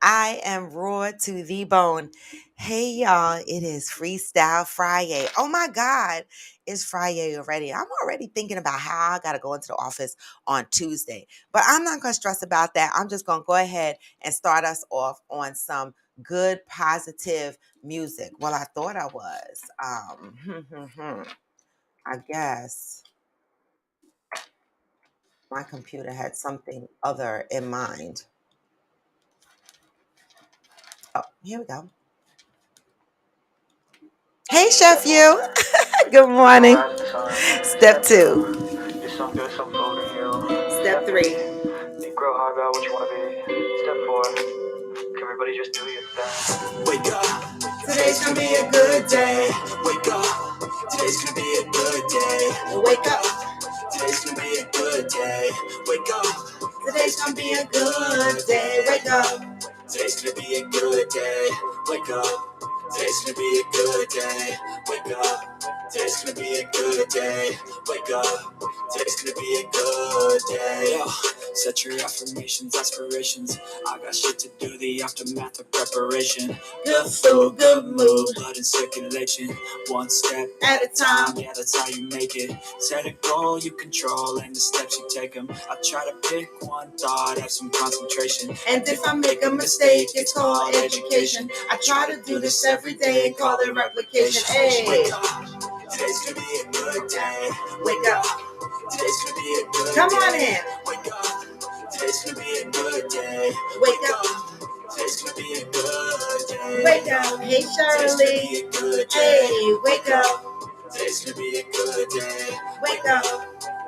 I am raw to the bone. Hey y'all, it is Freestylllle Friyaaayyy. Oh my God, it's Friday already. I'm already thinking about how I gotta go into the office on Tuesday. But I'm not gonna stress about that. I'm just gonna go ahead and start us off on some good positive music. Well, I thought I was. I guess my computer had something other in mind. Oh, here we go. Hey, Chef You. Good morning. Step two. Step three. Grow hard about what you want to be. Step four. Everybody just do your thing. Wake up. Today's gonna be a good day. Wake up. Today's gonna be a good day. Wake up. Today's gonna be a good day. Wake up. Today's gonna be a good day. Wake up. Today's gonna be a good day. Wake up. Today's gonna be a good day. Wake up. Today's gonna be a good day. Wake up. Today's gonna be a good day. Yo, set your affirmations, aspirations. I got shit to do, the aftermath of preparation. Good food, good mood, blood in circulation. One step at a time, yeah, that's how you make it. Set a goal you control and the steps you take them. I try to pick one thought, have some concentration. And if I make a mistake, it's called education. I try to do this every day and call it replication. Hey, wake up. Today's gonna be a good day. Wake up. Today's gonna be a good day. Come on in. Wake up. Today's gonna be a good day. Wake up. Today's gonna be a good day. Wake up. Hey, Shirley. Hey, wake up. Today's gonna be a good day. Wake up.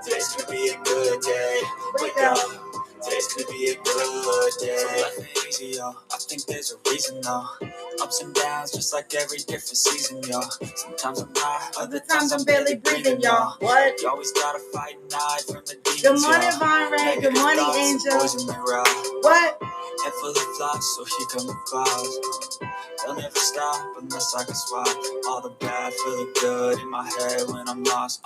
Today's gonna be a good day. Wake up. Today's gonna be a good day. So life ain't easy, yo. I think there's a reason, though. Ups and downs, just like every different season, yo. Sometimes I'm high, other times I'm barely breathing, y'all. What? You always gotta fight and hide from the demons, good morning, Von Ray. Good morning, Angel. What? Head full of flies, so here come the clouds. They'll never stop unless I can swap all the bad for the good in my head when I'm lost.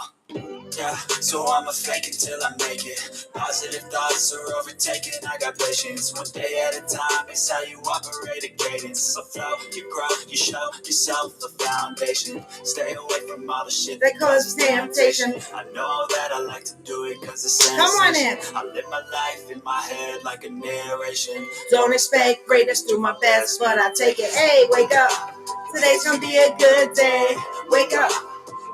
Yeah, so I'ma fake it till I make it. Positive thoughts are overtaken, I got patience. One day at a time, it's how you operate a cadence. So flow, you grow, you show yourself the foundation. Stay away from all the shit that causes temptation. I know that I like to do it cause it's sensation. Come on in. I live my life in my head like a narration. Don't expect greatness through my best, but I take it. Hey, wake up. Today's gonna be a good day. Wake up.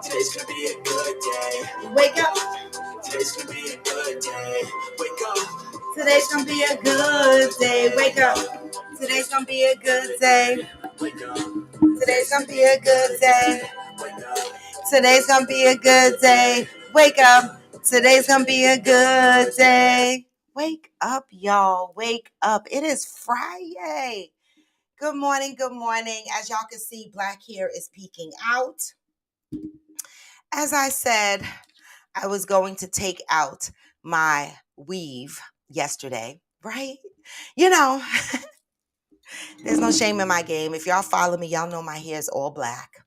Today's gonna be a good day. Wake up. Today's gonna be a good day. Wake up. Today's gonna be a good day. Wake up. Today's gonna be a good day. Wake up. Today's gonna be a good day. Wake up. Today's gonna be a good day. Wake up. Today's gonna be a good day. Wake up, y'all. Wake up. It is Friday. Good morning. Good morning. As y'all can see, black hair is peeking out. As I said, I was going to take out my weave yesterday, right? You know, there's no shame in my game. If y'all follow me, y'all know my hair is all black.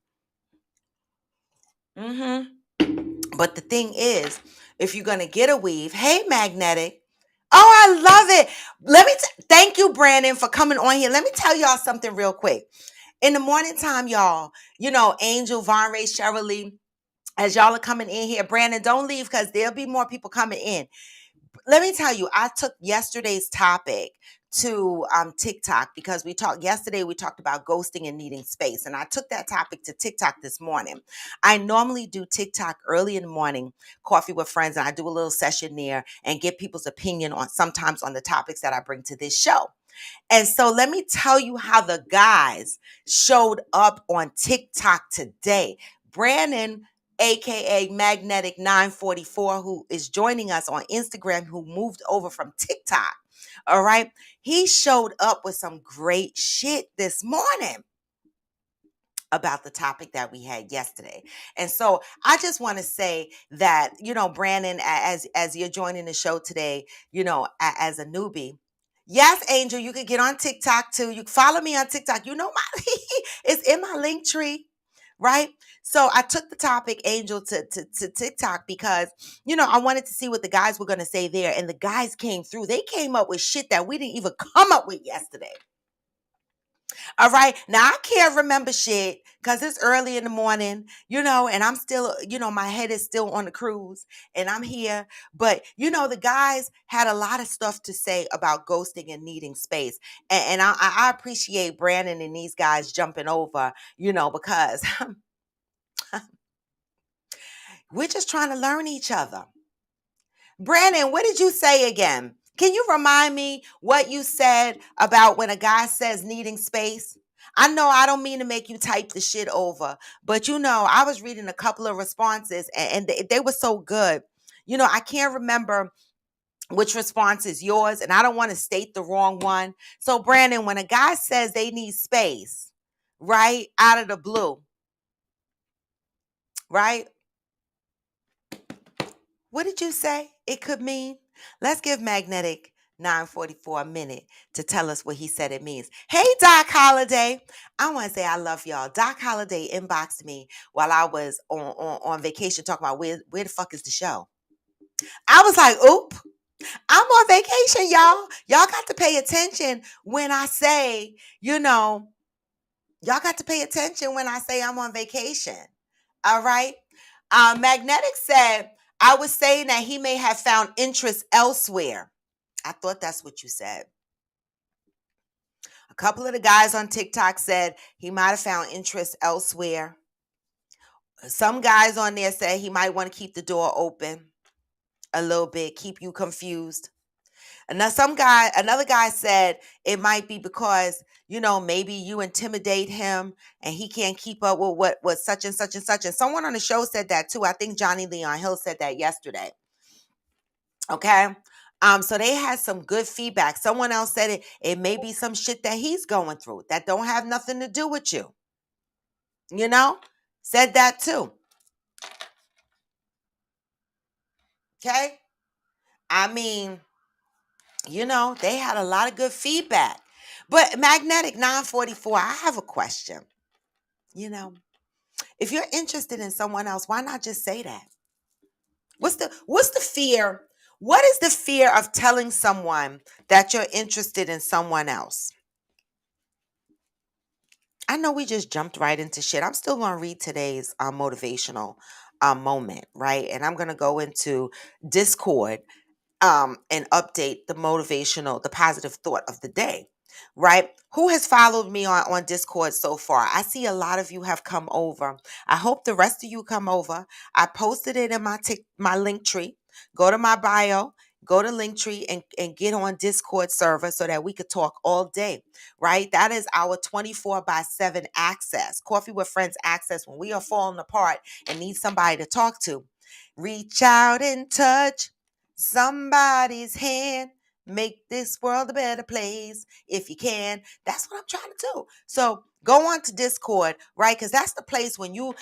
But the thing is, if you're going to get a weave, hey, Magnetic. Oh, I love it. Thank you, Brandon, for coming on here. Let me tell y'all something real quick. In the morning time, y'all, you know, Angel, Von Ray, Shirley, as y'all are coming in here, Brandon, don't leave because there'll be more people coming in. Let me tell you, I took yesterday's topic to TikTok because we talked about ghosting and needing space. And I took that topic to TikTok this morning. I normally do TikTok early in the morning, coffee with friends, and I do a little session there and get people's opinion on sometimes on the topics that I bring to this show. And so let me tell you how the guys showed up on TikTok today. Brandon, aka Magnetic 944, who is joining us on Instagram, who moved over from TikTok. All right. He showed up with some great shit this morning about the topic that we had yesterday. And so I just want to say that, you know, Brandon, as you're joining the show today, you know, as a newbie. Yes, Angel, you can get on TikTok too. You can follow me on TikTok. You know, it's in my link tree. Right? So I took the topic, Angel, to TikTok because, you know, I wanted to see what the guys were going to say there. And the guys came through. They came up with shit that we didn't even come up with yesterday. All right. Now I can't remember shit because it's early in the morning, and I'm still, my head is still on the cruise and I'm here. But, the guys had a lot of stuff to say about ghosting and needing space. And I appreciate Brandon and these guys jumping over, because we're just trying to learn each other. Brandon, what did you say again? Can you remind me what you said about when a guy says needing space? I know I don't mean to make you type the shit over, but I was reading a couple of responses and they were so good. I can't remember which response is yours, and I don't want to state the wrong one. So, Brandon, when a guy says they need space, right, out of the blue, right? What did you say it could mean? Let's give Magnetic 944 a minute to tell us what he said it means. Hey, Doc Holiday. I want to say I love y'all. Doc Holiday inboxed me while I was on vacation talking about where the fuck is the show? I was like, oop, I'm on vacation, y'all. Y'all got to pay attention when I say, y'all got to pay attention when I say I'm on vacation. All right. Magnetic said, I was saying that he may have found interest elsewhere. I thought that's what you said. A couple of the guys on TikTok said he might have found interest elsewhere. Some guys on there said he might want to keep the door open a little bit, keep you confused. And now another guy said it might be because, maybe you intimidate him and he can't keep up with what such and such and such. And someone on the show said that too. I think Johnny Leon Hill said that yesterday. Okay. So they had some good feedback. Someone else said it may be some shit that he's going through that don't have nothing to do with you. Said that too. Okay. I mean, they had a lot of good feedback. But Magnetic 944, I have a question. If you're interested in someone else, why not just say that? What's the fear? What is the fear of telling someone that you're interested in someone else? I know we just jumped right into shit. I'm still going to read today's motivational moment, right? And I'm going to go into Discord and update the positive thought of the day, right? Who has followed me on Discord so far? I see a lot of you have come over. I hope the rest of you come over. I posted it in my link tree. Go to my bio, go to Linktree and get on Discord server so that we could talk all day, right? That is our 24/7 access, Coffee with Friends access when we are falling apart and need somebody to talk to. Reach out and touch somebody's hand. Make this world a better place if you can. That's what I'm trying to do. So go on to Discord, right? Because that's the place when you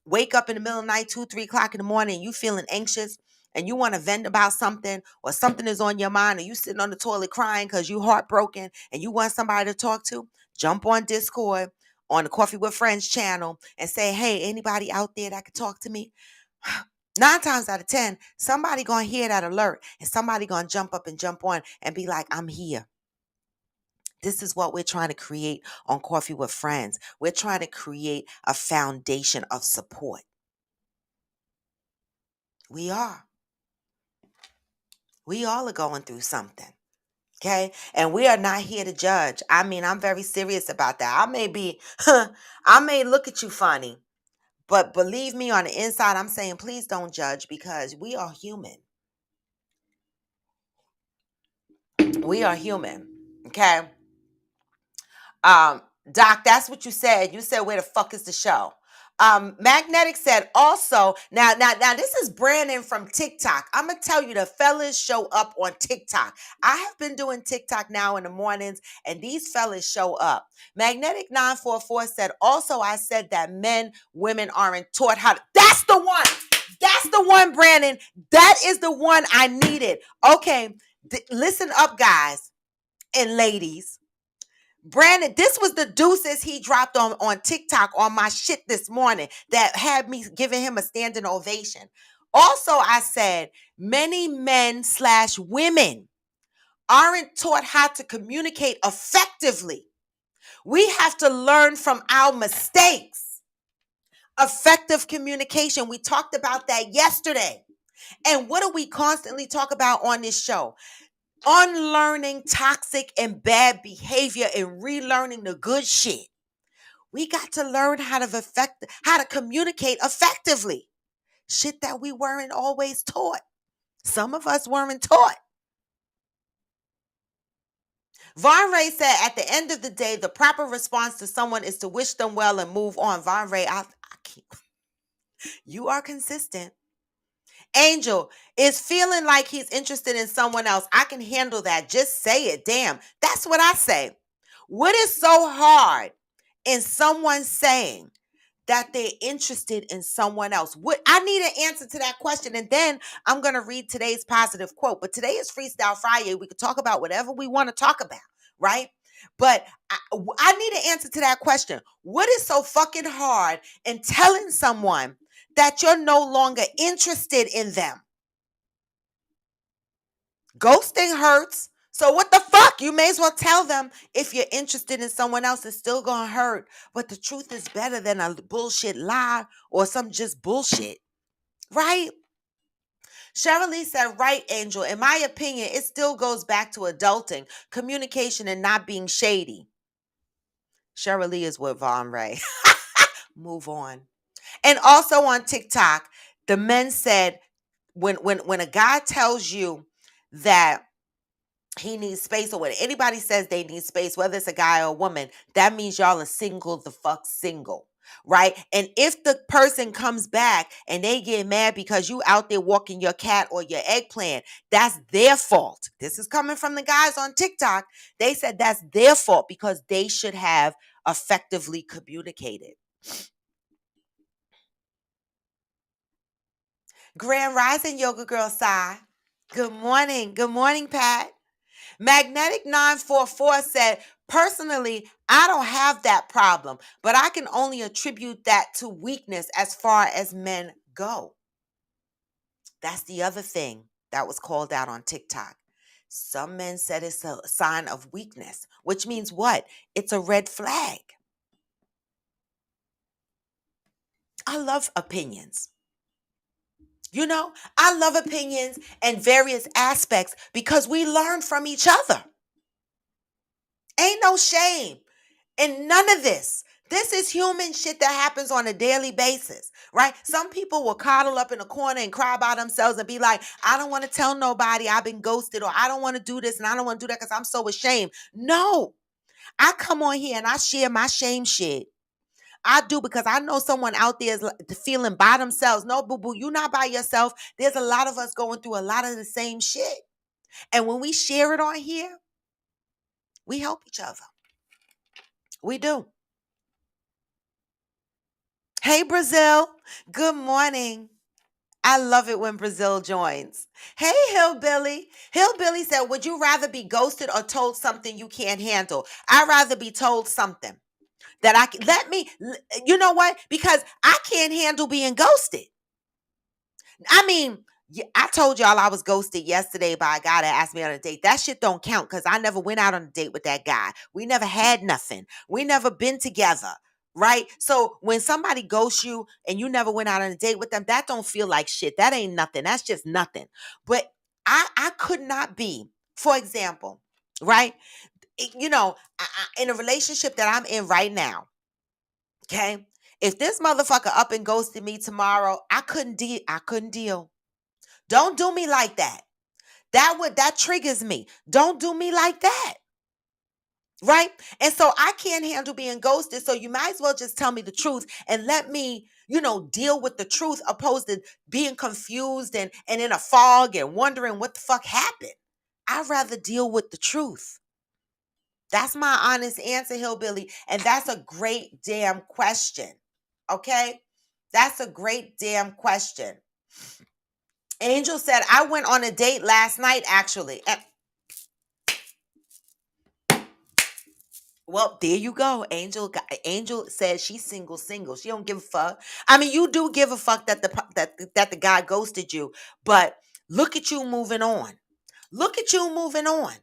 wake up in the middle of the night, 2, 3 o'clock in the morning, and you feeling anxious and you want to vent about something or something is on your mind or you sitting on the toilet crying because you heartbroken and you want somebody to talk to, jump on Discord on the Coffee with Friends channel and say, hey, anybody out there that could talk to me? 9 times out of 10, somebody gonna hear that alert and somebody gonna jump up and jump on and be like, I'm here. This is what we're trying to create on Coffee with Friends. We're trying to create a foundation of support. We are. We all are going through something. Okay. And we are not here to judge. I mean, I'm very serious about that. I may look at you funny, but believe me, on the inside, I'm saying, please don't judge because we are human. We are human. Okay. Doc, that's what you said. You said, where the fuck is the show? Magnetic said also, now, this is Brandon from TikTok. I'm going to tell you, the fellas show up on TikTok. I have been doing TikTok now in the mornings, and these fellas show up. Magnetic 944 said, also, I said that women aren't taught how to, that's the one. That's the one, Brandon. That is the one I needed. Okay. Listen up, guys and ladies. Brandon, this was the deuces he dropped on TikTok on my shit this morning that had me giving him a standing ovation. Also, I said many men/women aren't taught how to communicate effectively. We have to learn from our mistakes. Effective communication. We talked about that yesterday. And what do we constantly talk about on this show? Unlearning toxic and bad behavior and relearning the good shit. We got to learn how to communicate effectively. Shit that we weren't always taught. Some of us weren't taught. Von Ray said, at the end of the day, the proper response to someone is to wish them well and move on. Von Ray, I can't. You are consistent. Angel is feeling like he's interested in someone else. I can handle that. Just say it. Damn. That's what I say. What is so hard in someone saying that they're interested in someone else? What I need an answer to that question. And then I'm going to read today's positive quote. But today is Freestylllle Friyaaayyy. We could talk about whatever we want to talk about, right? But I need an answer to that question. What is so fucking hard in telling someone that you're no longer interested in them? Ghosting hurts. So what the fuck? You may as well tell them if you're interested in someone else, it's still gonna hurt. But the truth is better than a bullshit lie or some just bullshit. Right? Cheryl Lee said, right, Angel. In my opinion, it still goes back to adulting, communication, and not being shady. Cheryl Lee is with Von Ray. Move on. And also on TikTok, the men said, when a guy tells you that he needs space, or when anybody says they need space, whether it's a guy or a woman, that means y'all are single, right? And if the person comes back and they get mad because you out there walking your cat or your eggplant, that's their fault. This is coming from the guys on TikTok. They said that's their fault because they should have effectively communicated. Grand Rising Yoga Girl Sai. Good morning. Good morning, Pat. Magnetic 944 said, personally, I don't have that problem, but I can only attribute that to weakness as far as men go. That's the other thing that was called out on TikTok. Some men said it's a sign of weakness, which means what? It's a red flag. I love opinions. You know, I love opinions and various aspects because we learn from each other. Ain't no shame in none of this. This is human shit that happens on a daily basis, right? Some people will coddle up in a corner and cry by themselves and be like, I don't want to tell nobody I've been ghosted, or I don't want to do this and I don't want to do that because I'm so ashamed. No, I come on here and I share my shame shit. I do, because I know someone out there is feeling by themselves. No, boo-boo, you're not by yourself. There's a lot of us going through a lot of the same shit. And when we share it on here, we help each other. We do. Hey, Brazil. Good morning. I love it when Brazil joins. Hey, Hillbilly. Hillbilly said, would you rather be ghosted or told something you can't handle? I'd rather be told something that I can, you know what? Because I can't handle being ghosted. I mean, I told y'all I was ghosted yesterday by a guy that asked me on a date. That shit don't count because I never went out on a date with that guy. We never had nothing. We never been together, right? So when somebody ghosts you and you never went out on a date with them, that don't feel like shit. That ain't nothing. That's just nothing. But I could not be, for example, right? You know, in a relationship that I'm in right now, okay? If this motherfucker up and ghosted me tomorrow, I couldn't deal. Don't do me like that. That triggers me. Don't do me like that. Right? And so I can't handle being ghosted. So you might as well just tell me the truth and let me, deal with the truth, opposed to being confused and in a fog and wondering what the fuck happened. I'd rather deal with the truth. That's my honest answer, Hillbilly. And that's a great damn question. Okay? That's a great damn question. Angel said, I went on a date last night, actually. Well, there you go. Angel says she's single. She don't give a fuck. I mean, you do give a fuck that the guy ghosted you, but look at you moving on. Look at you moving on.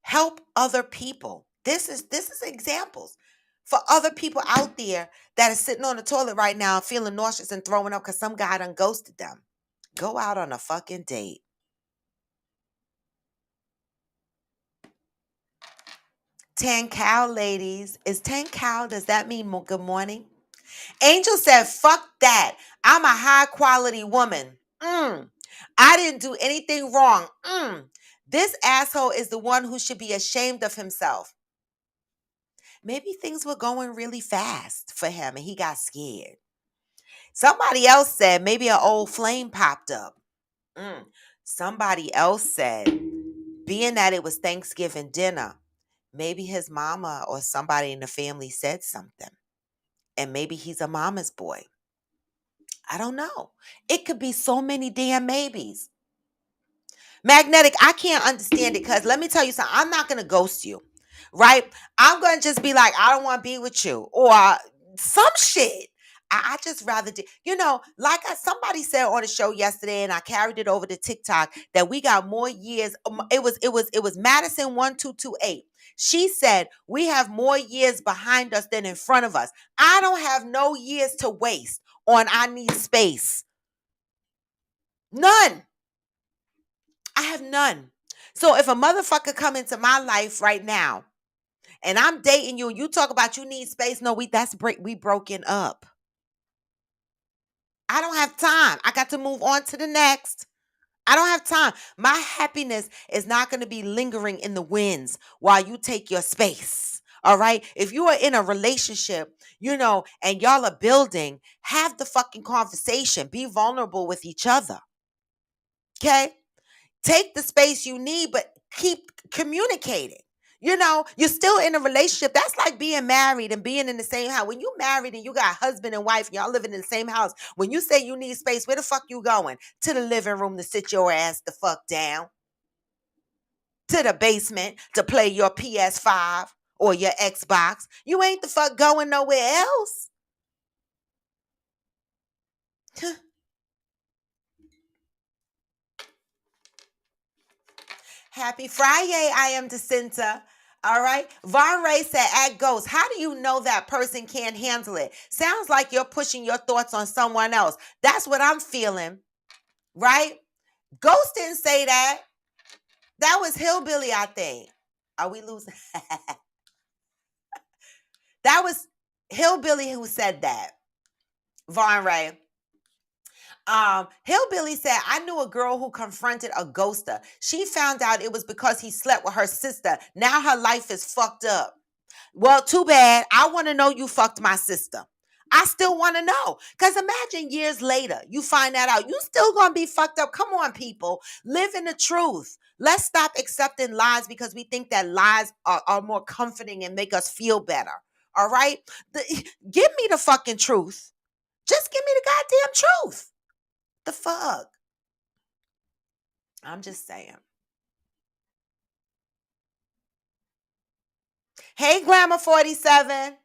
Help other people. This is examples for other people out there that are sitting on the toilet right now feeling nauseous and throwing up because some guy done ghosted them. Go out on a fucking date. 10 cow, ladies. Is 10 cow? Does that mean good morning? Angel said, fuck that. I'm a high quality woman. I didn't do anything wrong. This asshole is the one who should be ashamed of himself. Maybe things were going really fast for him and he got scared. Somebody else said maybe an old flame popped up. Somebody else said, being that it was Thanksgiving dinner, maybe his mama or somebody in the family said something. And maybe he's a mama's boy. I don't know. It could be so many damn maybes. Magnetic, I can't understand it because let me tell you something. I'm not going to ghost you, right? I'm going to just be like, I don't want to be with you or some shit. I just rather do, like somebody said on the show yesterday, and I carried it over to TikTok that we got more years. It was Madison 1228. She said we have more years behind us than in front of us. I don't have no years to waste on I need space. None. I have none. So if a motherfucker come into my life right now and I'm dating you and you talk about you need space, no, we broken up. I don't have time. I got to move on to the next. I don't have time. My happiness is not going to be lingering in the winds while you take your space. All right. If you are in a relationship, and y'all are building, have the fucking conversation. Be vulnerable with each other. Okay. Take the space you need, but keep communicating. You're still in a relationship. That's like being married and being in the same house. When you married and you got husband and wife, y'all living in the same house. When you say you need space, where the fuck you going? To the living room to sit your ass the fuck down. To the basement to play your PS5 or your Xbox. You ain't the fuck going nowhere else. Happy Friday, I am Jacinta. All right. Von Ray said, at Ghost, how do you know that person can't handle it? Sounds like you're pushing your thoughts on someone else. That's what I'm feeling. Right? Ghost didn't say that. That was Hillbilly, I think. Are we losing? That was Hillbilly who said that. Von Ray. Hillbilly said, I knew a girl who confronted a ghoster. She found out it was because he slept with her sister. Now her life is fucked up. Well, too bad. I want to know you fucked my sister. I still want to know. Because imagine years later, you find that out. You still going to be fucked up. Come on, people. Live in the truth. Let's stop accepting lies because we think that lies are more comforting and make us feel better. All right? Give me the fucking truth. Just give me the goddamn truth. The fuck? I'm just saying. Hey, Glamour 47.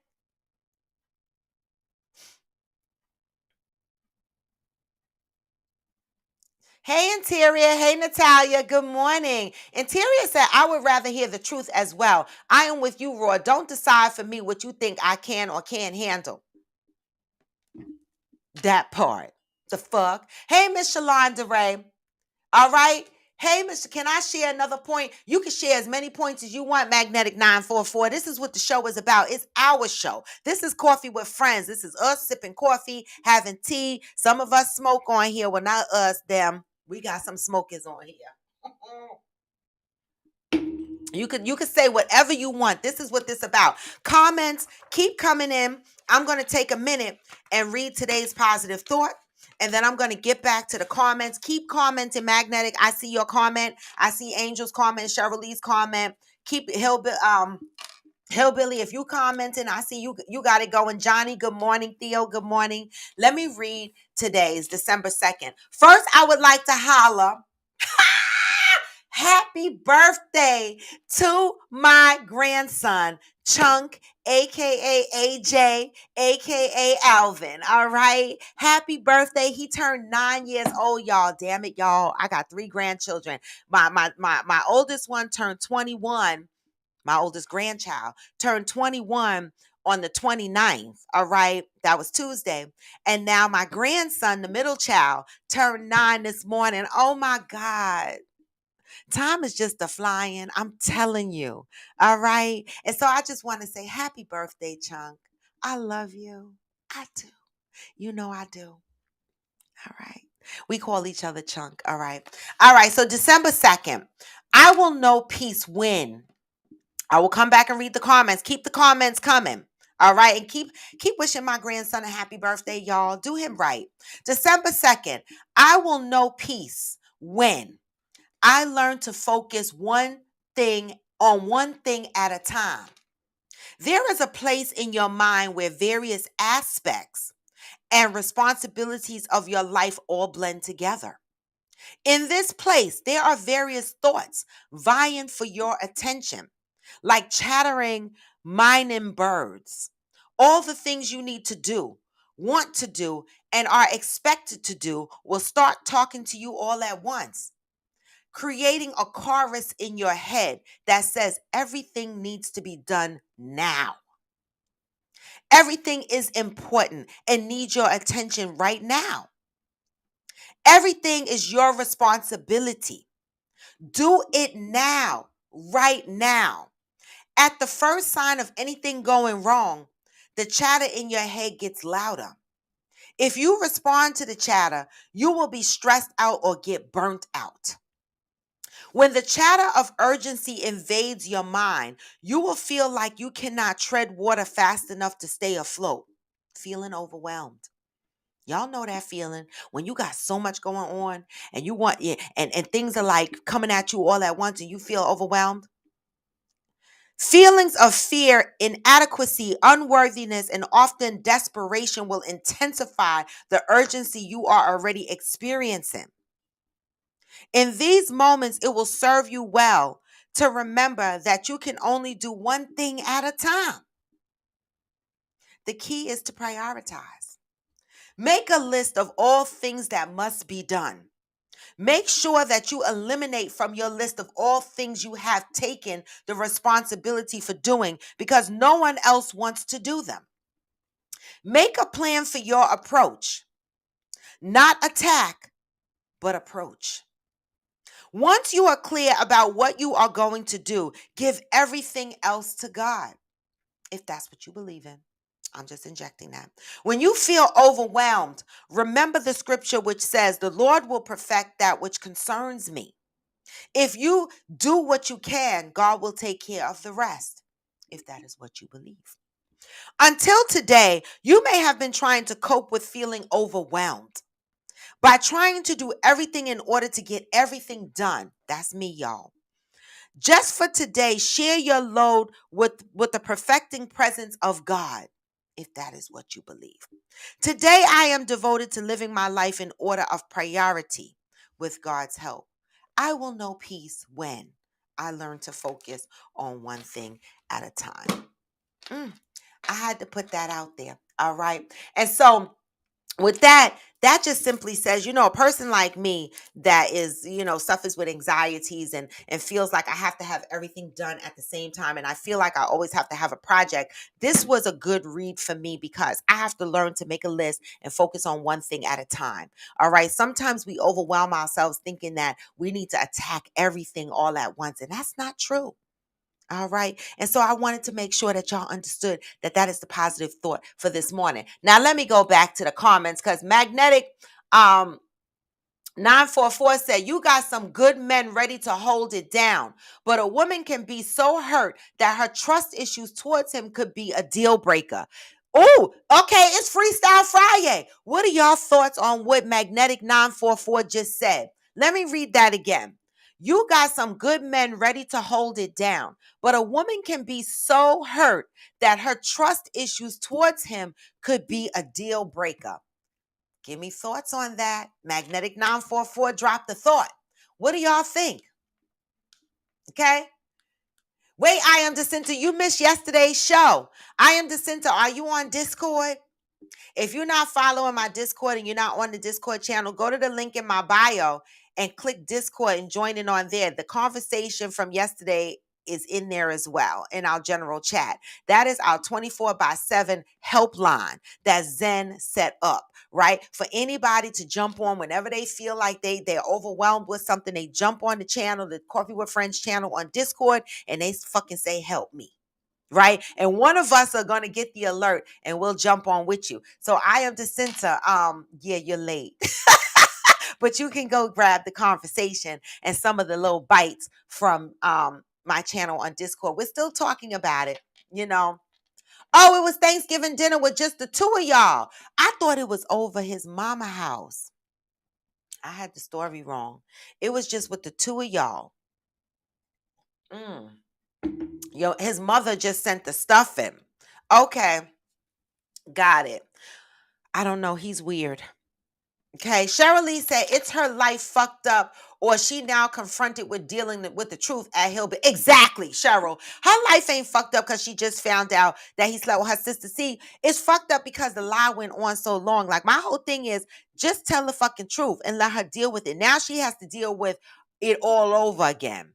Hey, Interior. Hey, Natalia. Good morning. Interior said, I would rather hear the truth as well. I am with you, Roy. Don't decide for me what you think I can or can't handle. That part. The fuck? Hey, Miss Shalonda Ray. All right. Hey, Mr. Can I share another point? You can share as many points as you want, Magnetic 944. This is what the show is about. It's our show. This is Coffee with Friends. This is us sipping coffee, having tea. Some of us smoke on here. Well, not us, them. We got some smokers on here. You could say whatever you want. This is what this about. Comments, keep coming in. I'm going to take a minute and read today's positive thought. And then I'm going to get back to the comments. Keep commenting, Magnetic. I see your comment. I see Angel's comment, Cherylee's comment. Keep Hillbilly, if you commenting, I see you got it going. Johnny, good morning. Theo, good morning. Let me read today's December 2nd. First, I would like to holler. Happy birthday to my grandson, Chunk, a.k.a. AJ, a.k.a. Alvin, all right? Happy birthday. He turned 9 years old, y'all. Damn it, y'all. I got 3 grandchildren. My oldest one turned 21 my oldest grandchild, turned 21 on the 29th. All right. That was Tuesday. And now my grandson, the middle child, turned 9 this morning. Oh my God. Time is just a flying. I'm telling you. All right. And so I just want to say happy birthday, Chunk. I love you. I do. You know I do. All right. We call each other Chunk. All right. All right. So December 2nd, I will know peace when. I will come back and read the comments. Keep the comments coming. All right. And keep wishing my grandson a happy birthday, y'all. Do him right. December 2nd, I will know peace when I learn to focus one thing at a time. There is a place in your mind where various aspects and responsibilities of your life all blend together. In this place, there are various thoughts vying for your attention, like chattering, mining birds. All the things you need to do, want to do, and are expected to do will start talking to you all at once, creating a chorus in your head that says everything needs to be done now. Everything is important and needs your attention right now. Everything is your responsibility. Do it now, right now. At the first sign of anything going wrong, the chatter in your head gets louder. If you respond to the chatter, you will be stressed out or get burnt out. When the chatter of urgency invades your mind, you will feel like you cannot tread water fast enough to stay afloat, feeling overwhelmed. Y'all know that feeling when you got so much going on and you want and things are like coming at you all at once and you feel overwhelmed. Feelings of fear, inadequacy, unworthiness, and often desperation will intensify the urgency you are already experiencing. In these moments, it will serve you well to remember that you can only do one thing at a time. The key is to prioritize. Make a list of all things that must be done. Make sure that you eliminate from your list of all things you have taken the responsibility for doing because no one else wants to do them. Make a plan for your approach, not attack, but approach. Once you are clear about what you are going to do, give everything else to God, if that's what you believe in. I'm just injecting that. When you feel overwhelmed, remember the scripture which says, "The Lord will perfect that which concerns me." If you do what you can, God will take care of the rest, if that is what you believe. Until today, you may have been trying to cope with feeling overwhelmed by trying to do everything in order to get everything done. That's me, y'all. Just for today, share your load with the perfecting presence of God, if that is what you believe. Today, I am devoted to living my life in order of priority with God's help. I will know peace when I learn to focus on one thing at a time. I had to put that out there. All right. And so, with that, that just simply says, a person like me that is, suffers with anxieties and feels like I have to have everything done at the same time. And I feel like I always have to have a project. This was a good read for me because I have to learn to make a list and focus on one thing at a time. All right. Sometimes we overwhelm ourselves thinking that we need to attack everything all at once. And that's not true. All right. And so I wanted to make sure that y'all understood that that is the positive thought for this morning. Now, let me go back to the comments because Magnetic 944 said, "You got some good men ready to hold it down, but a woman can be so hurt that her trust issues towards him could be a deal breaker." Oh, okay. It's Freestylllle Friyaaayyy. What are y'all thoughts on what Magnetic 944 just said? Let me read that again. You got some good men ready to hold it down, but a woman can be so hurt that her trust issues towards him could be a deal breaker. Give me thoughts on that. Magnetic 944 dropped the thought. What do y'all think? Okay. Wait, I am Jacinta. You missed yesterday's show. I am Jacinta. Are you on Discord? If you're not following my Discord and you're not on the Discord channel, go to the link in my bio and click Discord and join in on there. The conversation from yesterday is in there as well in our general chat. That is our 24/7 helpline that Zen set up, right? For anybody to jump on whenever they feel like they're overwhelmed with something, they jump on the channel, the Coffee with Friends channel on Discord, and they fucking say, help me. Right. And one of us are going to get the alert and we'll jump on with you. So I am the center. Yeah, you're late. But you can go grab the conversation and some of the little bites from my channel on Discord. We're still talking about it, you know. Oh, it was Thanksgiving dinner with just the two of y'all. I thought it was over his mama house. I had the story wrong. It was just with the two of y'all. Yo, his mother just sent the stuffing. Okay, got it. I don't know. He's weird. Okay, Cheryl Lee said it's her life fucked up, or she now confronted with dealing with the truth at Hillbilly. Exactly, Cheryl. Her life ain't fucked up because she just found out that he slept with her sister. See, it's fucked up because the lie went on so long. Like, my whole thing is just tell the fucking truth and let her deal with it. Now she has to deal with it all over again.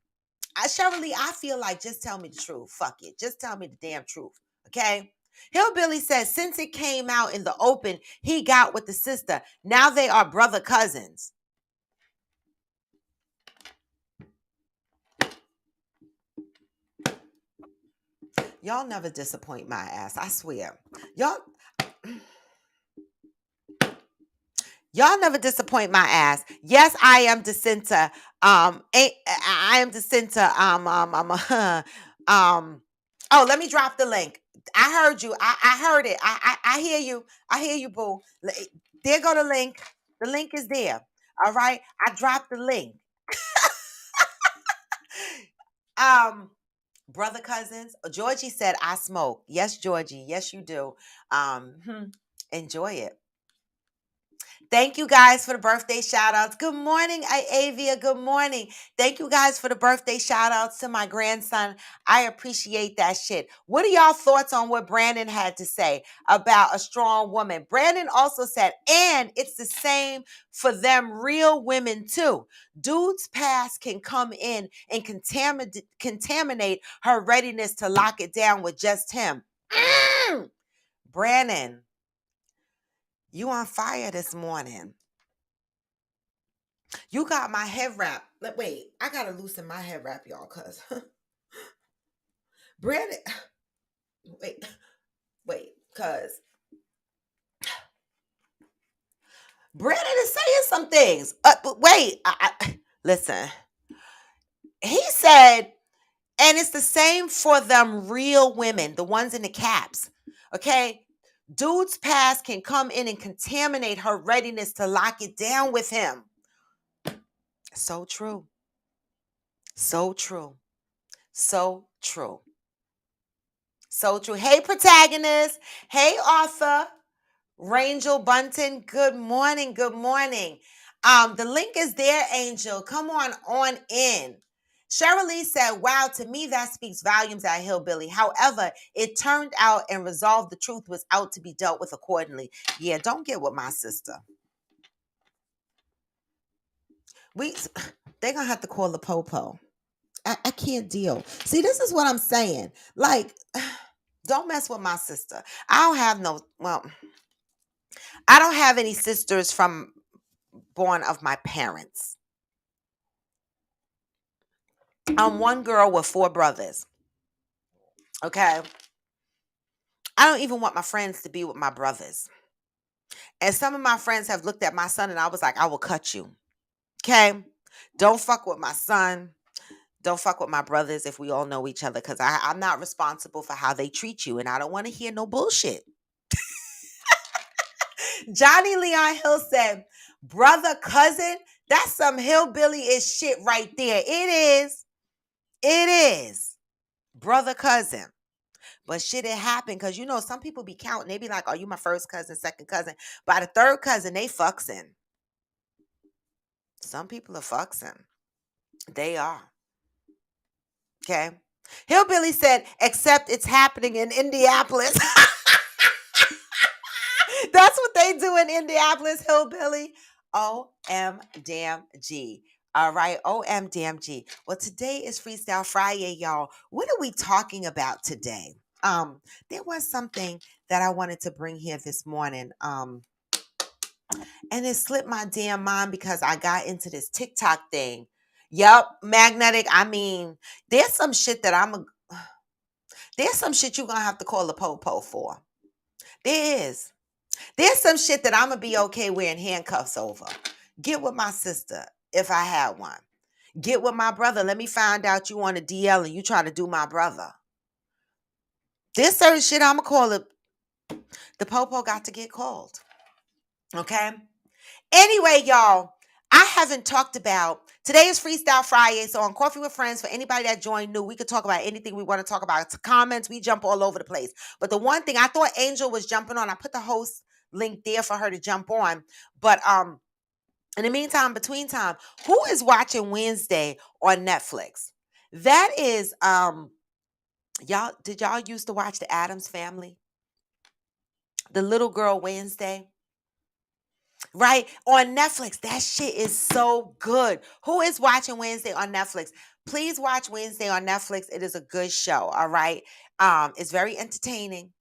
Cheryl Lee, I feel like just tell me the truth. Fuck it. Just tell me the damn truth. Okay? Hillbilly says since it came out in the open, he got with the sister. Now they are brother cousins. Y'all never disappoint my ass. I swear. Y'all never disappoint my ass. Yes, I am the center. I am the center. Oh, let me drop the link. I heard you. I heard it. I hear you. I hear you, boo. There go the link. The link is there. All right. I dropped the link. Brother cousins. Georgie said I smoke. Yes, Georgie. Yes, you do. Enjoy it. Thank you guys for the birthday shout outs. Good morning, Avia. Good morning. Thank you guys for the birthday shout outs to my grandson. I appreciate that shit. What are y'all thoughts on what Brandon had to say about a strong woman? Brandon also said, and it's the same for them real women too. Dudes' past can come in and contaminate her readiness to lock it down with just him. Brandon, you on fire this morning. You got my head wrap. Wait, I gotta loosen my head wrap, y'all, cause Brandon. Cause Brandon is saying some things. But wait, listen. He said, and it's the same for them real women, the ones in the caps. Okay, dude's past can come in and contaminate her readiness to lock it down with him. So true. So true. So true. So true. Hey, protagonist. Hey, author. Rangel Bunton. Good morning. Good morning. The link is there, Angel. Come on in. Cheryl Lee said, wow, to me, that speaks volumes at Hillbilly. However, it turned out and resolved the truth was out to be dealt with accordingly. Yeah, don't get with my sister. They're going to have to call the popo. I can't deal. See, this is what I'm saying. Like, don't mess with my sister. I don't have any sisters from born of my parents. I'm one girl with 4 brothers. Okay. I don't even want my friends to be with my brothers. And some of my friends have looked at my son and I was like, I will cut you. Okay. Don't fuck with my son. Don't fuck with my brothers if we all know each other, because I'm not responsible for how they treat you. And I don't want to hear no bullshit. Johnny Leon Hill said, brother, cousin, that's some hillbilly-ish shit right there. It is. It is. Brother, cousin. But shit, it happened because, you know, some people be counting. They be like, are you my first cousin, second cousin? By the third cousin, they fucksing. Some people are fucksing. They are. Okay. Hillbilly said, except it's happening in Indianapolis. That's what they do in Indianapolis, Hillbilly. OM damn G. All right, OMDMG. Well, today is Freestyle Friday, y'all. What are we talking about today? There was something that I wanted to bring here this morning. And it slipped my damn mind because I got into this TikTok thing. Yup, magnetic. I mean, there's some shit that there's some shit you're gonna have to call the po-po for. There is. There's some shit that I'm gonna be okay wearing handcuffs over. Get with my sister if I had one. Get with my brother. Let me find out you on a DL and you trying to do my brother. This certain shit I'm gonna call it. The po-po got to get called. Okay? Anyway, y'all, I haven't talked about today is Freestyle Friday. So on Coffee with Friends, for anybody that joined new, we could talk about anything we want to talk about. It's comments, we jump all over the place. But the one thing I thought Angel was jumping on, I put the host link there for her to jump on. But in the meantime, between time, who is watching Wednesday on Netflix? That is y'all, did y'all used to watch the Addams Family? The little girl Wednesday? Right? On Netflix. That shit is so good. Who is watching Wednesday on Netflix? Please watch Wednesday on Netflix. It is a good show. All right. It's very entertaining.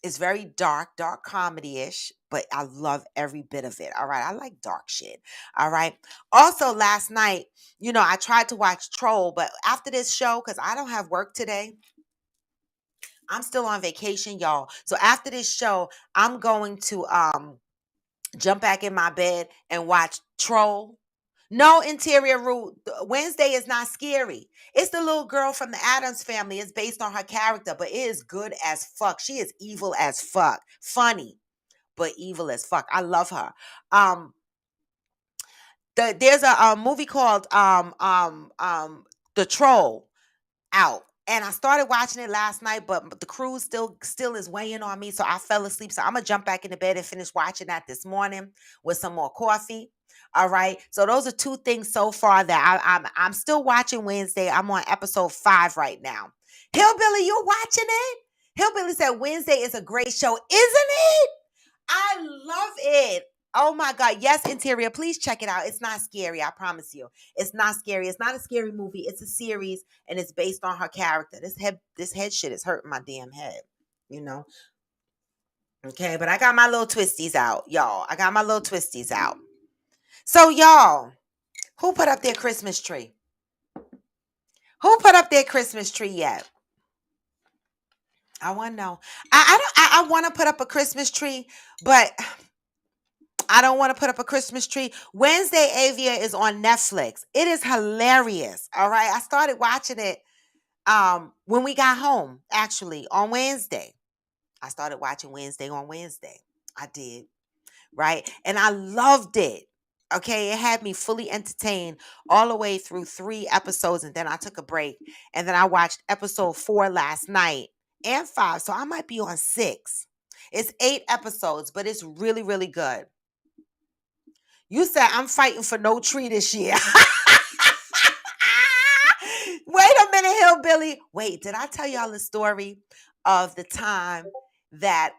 It's very dark comedy-ish, but I love every bit of it. All right. I like dark shit. All right. Also, last night, I tried to watch Troll, but after this show, because I don't have work today, I'm still on vacation, y'all. So after this show, I'm going to jump back in my bed and watch Troll. No interior root. Wednesday is not scary. It's the little girl from the Addams Family. It's based on her character, but it is good as fuck. She is evil as fuck. Funny, but evil as fuck. I love her. There's a movie called The Troll out. And I started watching it last night, but the cruise still is weighing on me, so I fell asleep. So I'm gonna jump back into bed and finish watching that this morning with some more coffee. All right. So those are two things so far that I'm still watching Wednesday. I'm on episode 5 right now. Hillbilly, you watching it? Hillbilly said Wednesday is a great show, isn't it? I love it. Oh my God. Yes, Interior. Please check it out. It's not scary. I promise you. It's not scary. It's not a scary movie. It's a series and it's based on her character. This head shit is hurting my damn head. You know? Okay, but I got my little twisties out, y'all. I got my little twisties out. So, y'all, who put up their Christmas tree? Who put up their Christmas tree yet? I want to know. I want to put up a Christmas tree, but I don't want to put up a Christmas tree. Wednesday Avia is on Netflix. It is hilarious. All right. I started watching it when we got home, actually, on Wednesday. I started watching Wednesday on Wednesday. I did. Right. And I loved it. Okay. It had me fully entertained all the way through 3 episodes. And then I took a break. And then I watched episode 4 last night and 5. So I might be on 6. It's 8 episodes, but it's really, really good. You said I'm fighting for no tree this year. Wait a minute, Hillbilly. Wait, did I tell y'all the story of the time that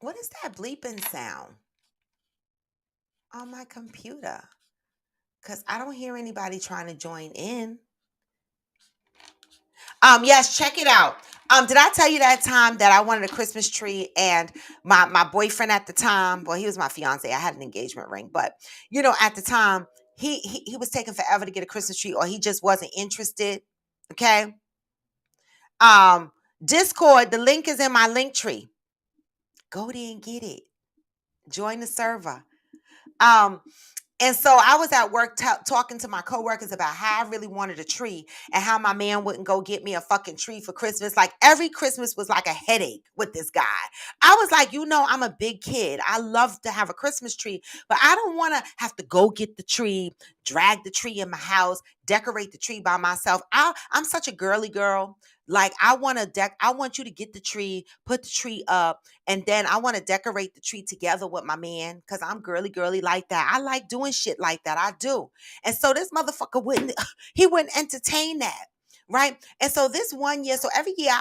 what is that bleeping sound on my computer? Because I don't hear anybody trying to join in. Yes, check it out. Did I tell you that time that I wanted a Christmas tree and my boyfriend at the time, well, he was my fiance. I had an engagement ring, but at the time he was taking forever to get a Christmas tree, or he just wasn't interested. Okay. Discord, the link is in my link tree. Go there and get it. Join the server. And so I was at work talking to my coworkers about how I really wanted a tree and how my man wouldn't go get me a fucking tree for Christmas. Like every Christmas was like a headache with this guy. I was like, I'm a big kid. I love to have a Christmas tree, but I don't want to have to go get the tree, drag the tree in my house, decorate the tree by myself. I'm such a girly girl. Like I want you to get the tree, put the tree up, and then I want to decorate the tree together with my man because I'm girly like that. I like doing shit like that. I do. And so this motherfucker wouldn't entertain that. right? And so this one year, so every year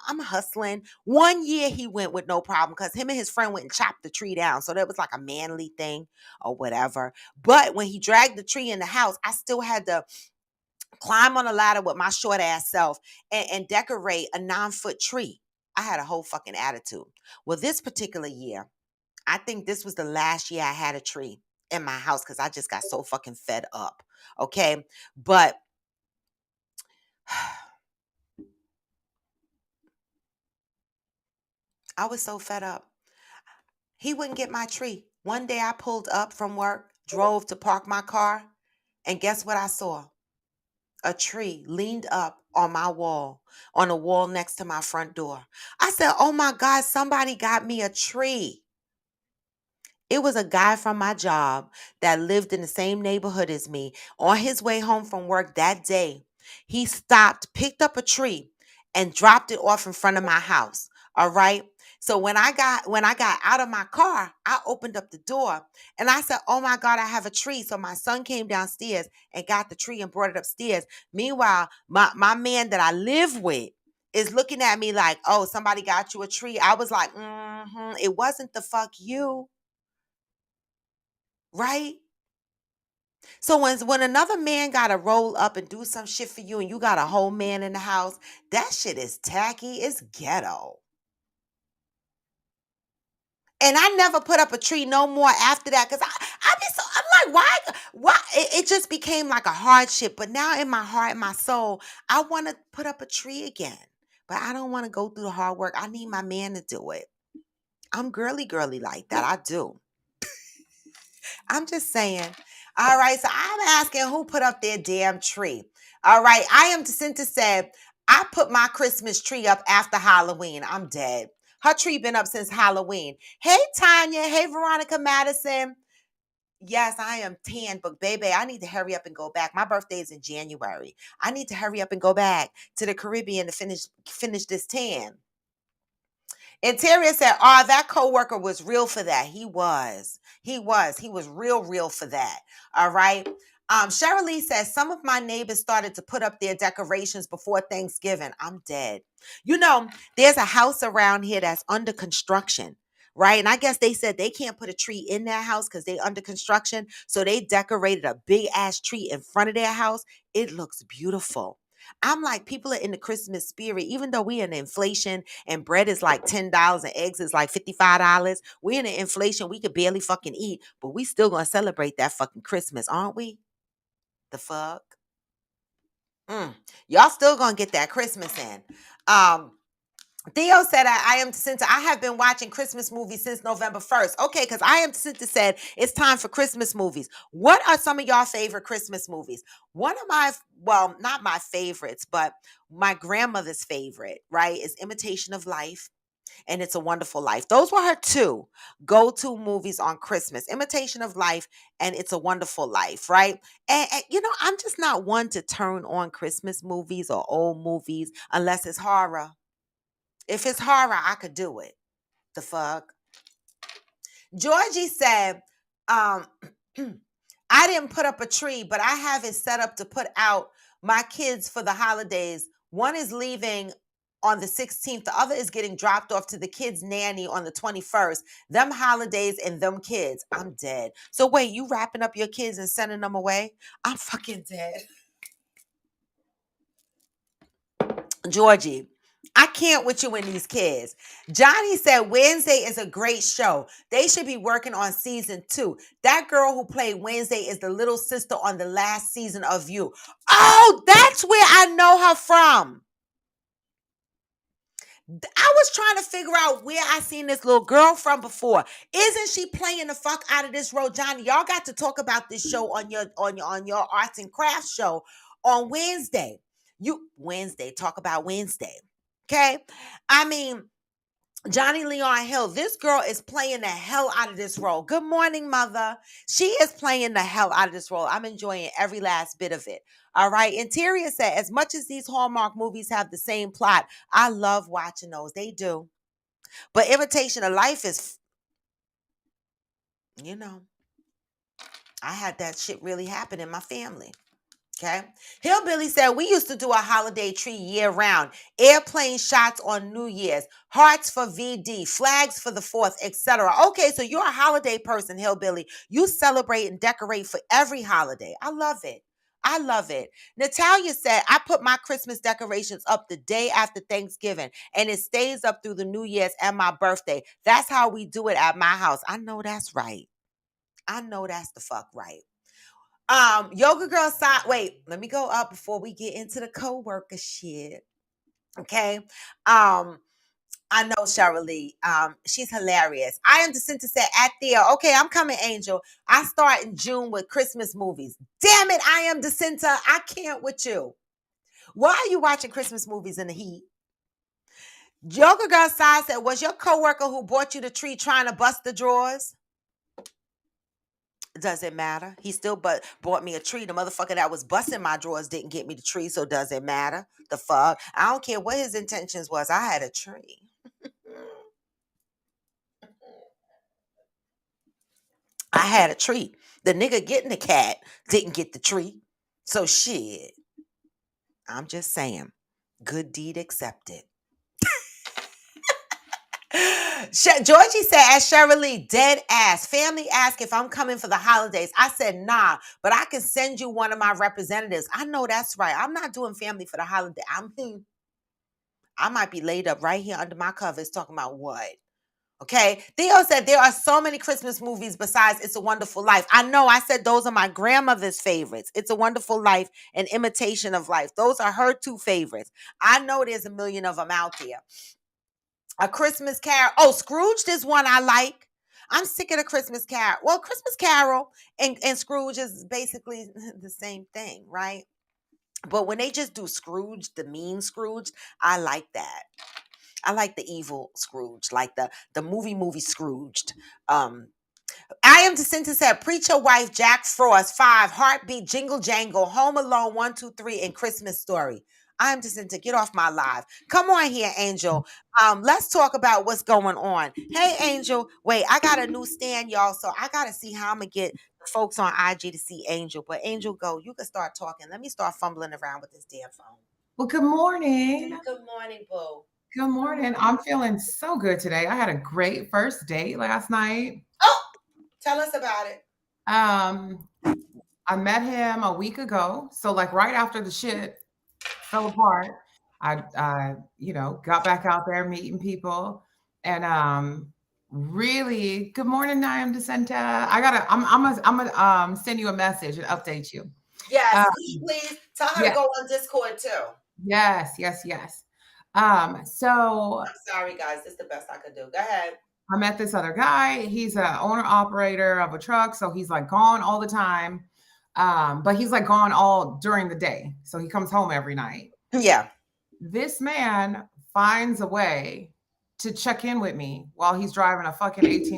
I'm hustling. One year he went with no problem because him and his friend went and chopped the tree down. So that was like a manly thing or whatever. But when he dragged the tree in the house, I still had to climb on a ladder with my short ass self and decorate a 9 foot tree. I had a whole fucking attitude. Well, this particular year, I think this was the last year I had a tree in my house because I just got so fucking fed up. Okay. But I was so fed up. He wouldn't get my tree. One day I pulled up from work, drove to park my car, and guess what I saw? A tree leaned up on my wall, on the wall next to my front door. I said, oh my God, somebody got me a tree. It was a guy from my job that lived in the same neighborhood as me. On his way home from work that day, he stopped, picked up a tree, and dropped it off in front of my house. All right. So when I got out of my car, I opened up the door and I said, "Oh my God, I have a tree." So my son came downstairs and got the tree and brought it upstairs. Meanwhile, my man that I live with is looking at me like, "Oh, somebody got you a tree." I was like, "It wasn't the fuck you." Right? So when another man gotta roll up and do some shit for you and you got a whole man in the house, that shit is tacky. It's ghetto. And I never put up a tree no more after that because I be so I'm like, why it just became like a hardship. But now in my heart and my soul, I want to put up a tree again. But I don't want to go through the hard work. I need my man to do it. I'm girly like that. I do. I'm just saying. All right, so I'm asking who put up their damn tree. All right, I am Jacinta said, I put my Christmas tree up after Halloween. I'm dead. Her tree been up since Halloween. Hey, Tanya. Hey, Veronica Madison. Yes, I am tan, but baby, I need to hurry up and go back. My birthday is in January. I need to hurry up and go back to the Caribbean to finish this tan. Interior said, "Oh, that coworker was real for that. He was. He was. He was real for that." All right. Cheryl Lee says, "Some of my neighbors started to put up their decorations before Thanksgiving. I'm dead. You know, there's a house around here that's under construction, right? And I guess they said they can't put a tree in their house because they under construction. So they decorated a big ass tree in front of their house. It looks beautiful. I'm like, people are in the Christmas spirit, even though we in inflation and bread is like $10 and eggs is like $55. We in an inflation we could barely fucking eat, but we still gonna celebrate that fucking Christmas, aren't we? The fuck? Y'all still gonna get that Christmas in. Um, Theo said, I am Jacinta. I have been watching Christmas movies since November 1st. Okay, because I am Jacinta said it's time for Christmas movies. What are some of y'all favorite Christmas movies? One of my, well, not my favorites, but my grandmother's favorite, right, is Imitation of Life and It's a Wonderful Life. Those were her two go-to movies on Christmas, Imitation of Life and It's a Wonderful Life, right? And you know, I'm just not one to turn on Christmas movies or old movies unless it's horror. If it's horror, I could do it. The fuck? Georgie said, um, I didn't put up a tree, but I have it set up to put out my kids for the holidays. One is leaving on the 16th. The other is getting dropped off to the kids' nanny on the 21st. Them holidays and them kids. I'm dead. So wait, you wrapping up your kids and sending them away? I'm fucking dead. Georgie, I can't with you and these kids. Johnny said Wednesday is a great show. They should be working on season 2. That girl who played Wednesday is the little sister on the last season of You. Oh, that's where I know her from. I was trying to figure out where I seen this little girl from before. Isn't she playing the fuck out of this role, Johnny? Y'all got to talk about this show on your arts and crafts show on Wednesday. You Wednesday talk about Wednesday, okay? I mean, Johnny Leon Hill, this girl is playing the hell out of this role. Good morning, mother. She is playing the hell out of this role. I'm enjoying every last bit of it. All right. Interior said, as much as these Hallmark movies have the same plot, I love watching those. They do. But Imitation of Life is, you know, I had that shit really happen in my family. Okay. Hillbilly said, we used to do a holiday tree year round. Airplane shots on New Year's, hearts for VD, flags for the 4th, etc. Okay, so you're a holiday person, Hillbilly. You celebrate and decorate for every holiday. I love it. I love it. Natalia said, I put my Christmas decorations up the day after Thanksgiving and it stays up through the New Year's and my birthday. That's how we do it at my house. I know that's right. I know that's the fuck right. Yoga girl side. Wait, let me go up before we get into the co-worker shit. Okay. I know Cheryl Lee. She's hilarious. I am Jacinta said at Theo. Okay, I'm coming, Angel. I start in June with Christmas movies. Damn it, I am Jacinta. I can't with you. Why are you watching Christmas movies in the heat? Yoga girl side said, was your coworker who bought you the tree trying to bust the drawers? Does it matter? He still bought me a tree. The motherfucker that was busting my drawers didn't get me the tree, so does it matter? The fuck? I don't care what his intentions was. I had a tree. I had a tree. The nigga getting the cat didn't get the tree. So shit. I'm just saying. Good deed accepted. Georgie said, as Cheryl Lee, dead ass. Family asked if I'm coming for the holidays. I said, nah, but I can send you one of my representatives. I know that's right. I'm not doing family for the holiday. I might be laid up right here under my covers talking about what? Okay. Theo said, there are so many Christmas movies besides It's a Wonderful Life. I know. I said those are my grandmother's favorites. It's a Wonderful Life and Imitation of Life. Those are her 2 favorites. I know there's a million of them out there. A Christmas Carol. Oh, Scrooged is one I like. I'm sick of the Christmas Carol. Well, Christmas Carol and Scrooge is basically the same thing, right? But when they just do Scrooge, the mean Scrooge, I like that. I like the evil Scrooge, like the movie Scrooged. I am Jacinta said, Preacher Wife, Jack Frost, 5, Heartbeat, Jingle Jangle, Home Alone, 1, 2, 3, and Christmas Story. I am Jacinta. Get off my live. Come on here, Angel. Let's talk about what's going on. Hey, Angel. Wait, I got a new stand, y'all. So I gotta see how I'm gonna get the folks on IG to see Angel. But Angel, go. You can start talking. Let me start fumbling around with this damn phone. Well, good morning. Good morning, Boo. Good morning. I'm feeling so good today. I had a great first date last night. Oh, tell us about it. I met him a week ago. So like right after the shit fell apart, I got back out there meeting people and really good morning, Naim DeSenta. I'm gonna send you a message and update you. Yes, please. Tell her yeah. to go on Discord too. Yes. So I'm sorry, guys. This is the best I could do. Go ahead. I met this other guy. He's an owner operator of a truck. So he's like gone all the time. But he's like gone all during the day. So he comes home every night. Yeah. This man finds a way to check in with me while he's driving a fucking 18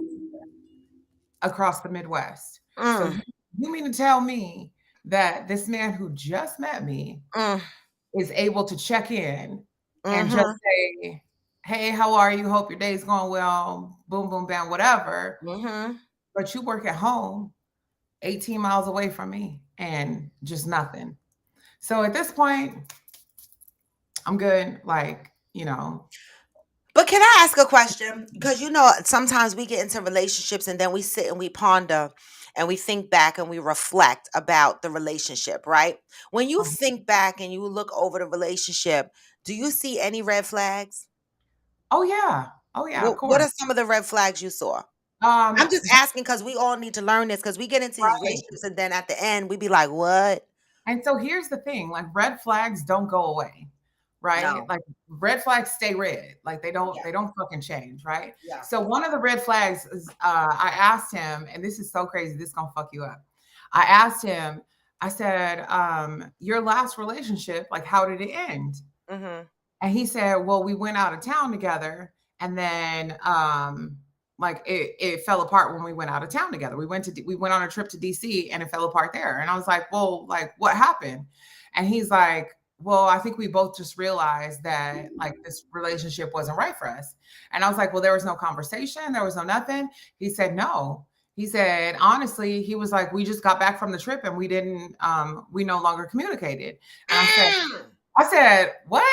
across the Midwest. So you mean to tell me that this man who just met me is able to check in and just say, hey, how are you? Hope your day's going well. Boom, boom, bam, whatever. But you work at home 18 miles away from me and just nothing. So at this point, I'm good. Like, But can I ask a question? Because sometimes we get into relationships and then we sit and we ponder and we think back and we reflect about the relationship, right? When you think back and you look over the relationship, do you see any red flags? Oh yeah, of course. What are some of the red flags you saw? I'm just asking because we all need to learn this because we get into these relationships and then at the end we be like, what? And so here's the thing, like red flags don't go away, right? No. Like red flags stay red. Like they don't fucking change, right? Yeah. So one of the red flags is I asked him, and this is so crazy, this is gonna fuck you up. I asked him, I said, your last relationship, like how did it end? And he said, well, we went out of town together and then like it fell apart when we went out of town together. We went on a trip to DC and it fell apart there. And I was like, well, like what happened? And he's like, well, I think we both just realized that like this relationship wasn't right for us. And I was like, well, there was no conversation. There was no nothing. He said, no. He said, honestly, he was like, we just got back from the trip and we no longer communicated. And I said, what?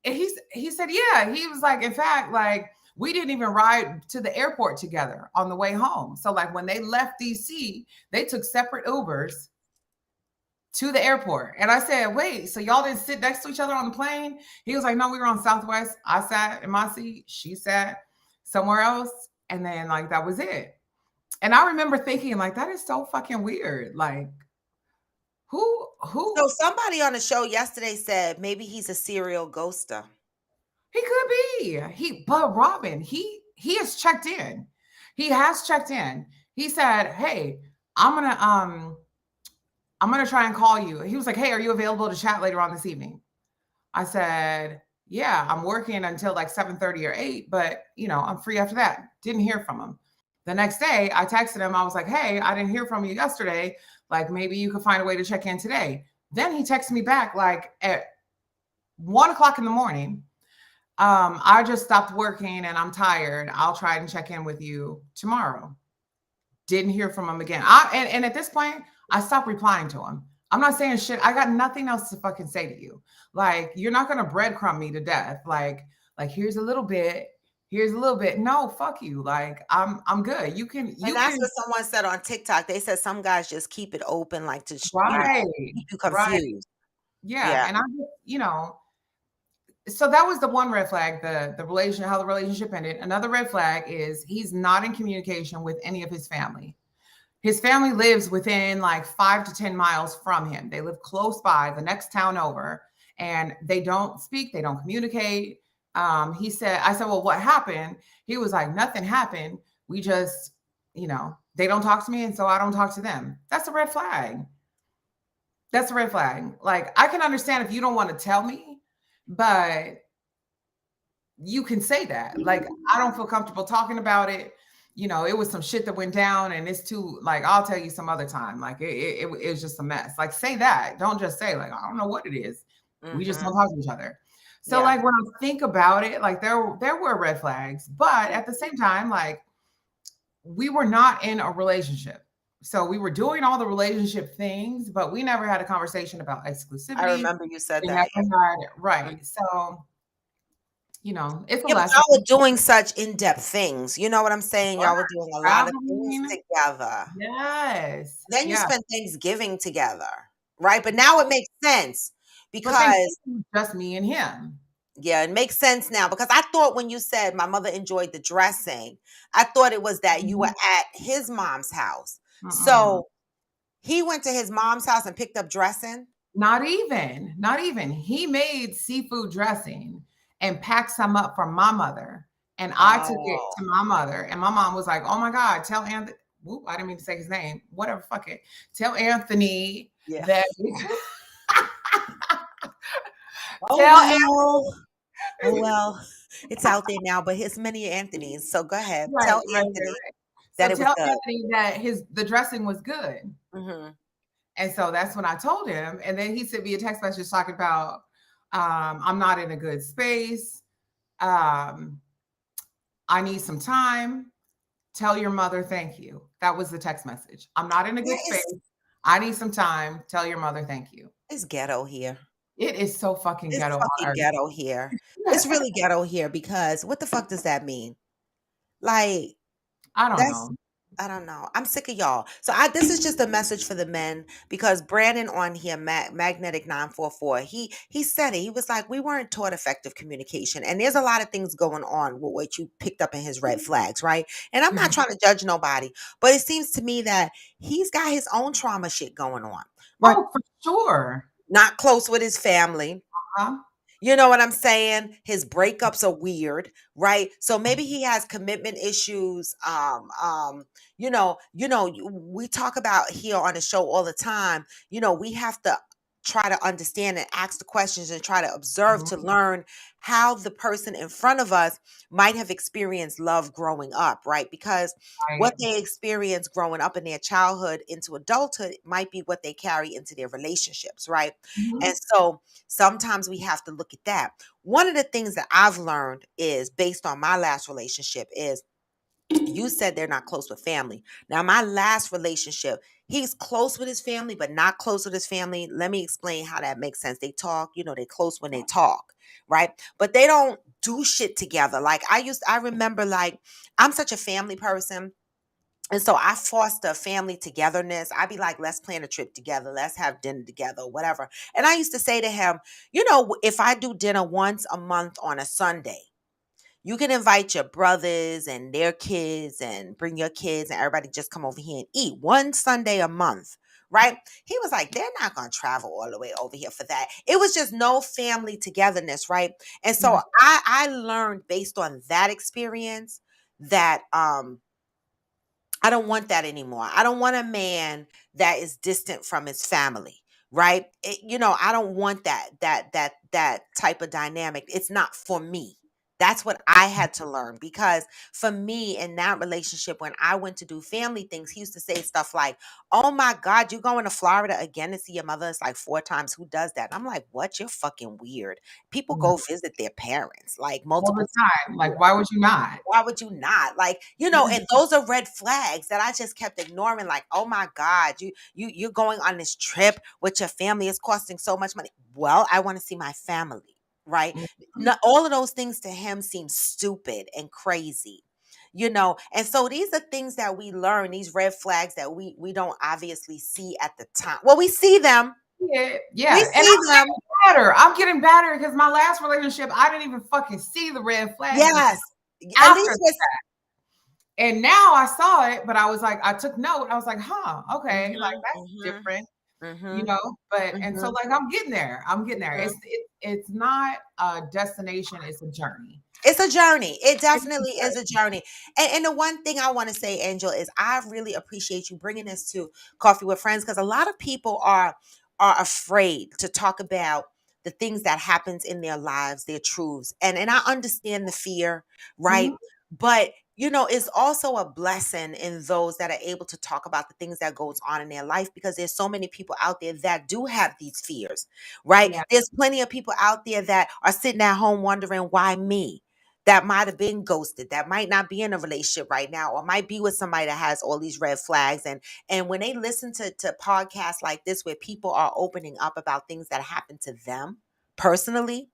And he said, yeah. He was like, in fact, like we didn't even ride to the airport together on the way home. So like when they left DC, they took separate Ubers to the airport. And I said, wait, so y'all didn't sit next to each other on the plane? He was like, no, we were on Southwest. I sat in my seat. She sat somewhere else. And then like that was it. And I remember thinking, like, that is so fucking weird. Like, who? So somebody on the show yesterday said maybe he's a serial ghoster. He could be. But Robin, he has checked in. He has checked in. He said, hey, I'm gonna try and call you. He was like, hey, are you available to chat later on this evening? I said, yeah, I'm working until like 7:30 or 8, but you know, I'm free after that. Didn't hear from him. The next day, I texted him. I was like, hey, I didn't hear from you yesterday. Like, maybe you could find a way to check in today. Then he texted me back like at 1:00 in the morning. I just stopped working and I'm tired. I'll try and check in with you tomorrow. Didn't hear from him again. And at this point, I stopped replying to him. I'm not saying shit. I got nothing else to fucking say to you. Like, you're not gonna breadcrumb me to death. Like here's a little bit. Here's a little bit. No, fuck you. Like, I'm good. You can. And that's what someone said on TikTok. They said some guys just keep it open, like to right, keep you confused. Yeah, and I just, so that was the one red flag, the relation, how the relationship ended. Another red flag is he's not in communication with any of his family. His family lives within like 5 to 10 miles from him. They live close by, the next town over, and they don't speak, they don't communicate. I said, well, what happened? He was like, nothing happened. We just, they don't talk to me, and so I don't talk to them. That's a red flag. That's a red flag. Like, I can understand if you don't want to tell me, but you can say that. Like, I don't feel comfortable talking about it. It was some shit that went down, and it's too, like, I'll tell you some other time. Like, it was just a mess. Like, say that. Don't just say, like, I don't know what it is. We just don't talk to each other. So, like, when I think about it, like, there were red flags, but at the same time, like, we were not in a relationship. So we were doing all the relationship things, but we never had a conversation about exclusivity. I remember you said that. Right. So, it's a lesson. Y'all were doing such in-depth things. You know what I'm saying? Y'all were doing a lot of things together. Yes. Then you spent Thanksgiving together, right? But now it makes sense because just me and him. Yeah, it makes sense now because I thought when you said my mother enjoyed the dressing, I thought it was that you were at his mom's house. So he went to his mom's house and picked up dressing? Not even. He made seafood dressing and packed some up for my mother. And I took it to my mother. And my mom was like, oh my God, tell Anthony. Whoop, I didn't mean to say his name. Whatever, fuck it. Tell Anthony that. Well, it's out there now, but it's many Anthony's. So go ahead. Tell Anthony that it was good. Anthony that the dressing was good. And so that's when I told him. And then he sent me a text message talking about, I'm not in a good space. I need some time. Tell your mother thank you. That was the text message. I'm not in a good space. I need some time. Tell your mother thank you. It's ghetto here. It is so fucking ghetto. It's fucking ghetto here. It's really ghetto here because what the fuck does that mean? Like, I don't know. I don't know. I'm sick of y'all. So this is just a message for the men because Brandon on here, Magnetic 944, he said it. He was like, we weren't taught effective communication. And there's a lot of things going on with what you picked up in his red flags, right? And I'm not trying to judge nobody, but it seems to me that he's got his own trauma shit going on. Right? Oh, for sure. Not close with his family. You know what I'm saying? His breakups are weird, right? So maybe he has commitment issues. We talk about here on the show all the time. We have to try to understand and ask the questions and try to observe to learn how the person in front of us might have experienced love growing up, right? Because what they experience growing up in their childhood into adulthood might be what they carry into their relationships, right? And so sometimes we have to look at that. One of the things that I've learned is based on my last relationship is You said they're not close with family. Now, my last relationship, he's close with his family, but not close with his family. Let me explain how that makes sense. They talk, they're close when they talk, right? But they don't do shit together. Like I remember, like, I'm such a family person. And so I foster family togetherness. I'd be like, let's plan a trip together. Let's have dinner together, whatever. And I used to say to him, if I do dinner once a month on a Sunday, you can invite your brothers and their kids and bring your kids and everybody just come over here and eat one Sunday a month. Right? He was like, they're not going to travel all the way over here for that. It was just no family togetherness. Right? And so Yeah. I learned based on that experience that, I don't want that anymore. I don't want a man that is distant from his family, right? I don't want that type of dynamic. It's not for me. That's what I had to learn because for me in that relationship, when I went to do family things, he used to say stuff like, "Oh my God, you going to Florida again to see your mother?" It's like 4 times. Who does that? And I'm like, "What? You're fucking weird." People Mhm. go visit their parents like All the multiple time. times. Like, why would you not? Why would you not? Like, Yeah. and those are red flags that I just kept ignoring. Like, oh my God, you're going on this trip with your family. It's costing so much money. Well, I want to see my family, right? Mhm. Not, all of those things to him seem stupid and crazy. And so these are things that we learn, these red flags that we don't obviously see at the time. Well, we see them. Yeah, We yeah. And see them. I'm getting better because my last relationship, I didn't even fucking see the red flags until Yes. At after. least with And now I saw it, but I was like, I took note. I was like, huh, okay, like mhm, that's mhm, different, mhm, and so mhm. like I'm getting there. I'm getting there. Mhm. It's not a destination, it's a journey. It's a journey. It It's a definitely is a journey. And the one thing I want to say, Angel, is I really appreciate you bringing this to Coffee with Friends because a lot of people are afraid to talk about the things that happens in their lives, their truths. And I understand the fear, right? Mhm. But it's also a blessing in those that are able to talk about the things that goes on in their life because there's so many people out there that do have these fears, right? Yeah. There's plenty of people out there that are sitting at home wondering why me, that might have been ghosted, that might not be in a relationship right now, or might be with somebody that has all these red flags. And when they listen to podcasts like this where people are opening up about things that happen to them personally,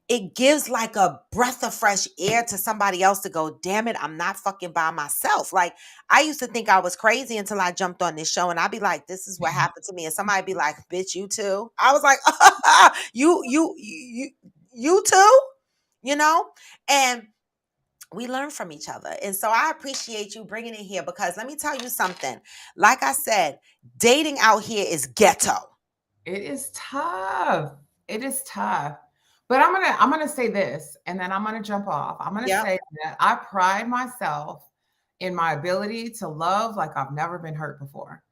it gives like a breath of fresh air to somebody else to go, damn it, I'm not fucking by myself. Like I used to think I was crazy until I jumped on this show and I'd be like, this is what happened to me. And somebody be like, bitch, you too. I was like, you too, you know? And we learn from each other. And so I appreciate you bringing it here because let me tell you something. Like I said, dating out here is ghetto. It is tough. It is tough. But I'm gonna say this and then I'm gonna jump off. I'm gonna Yep. say that I pride myself in my ability to love like I've never been hurt before.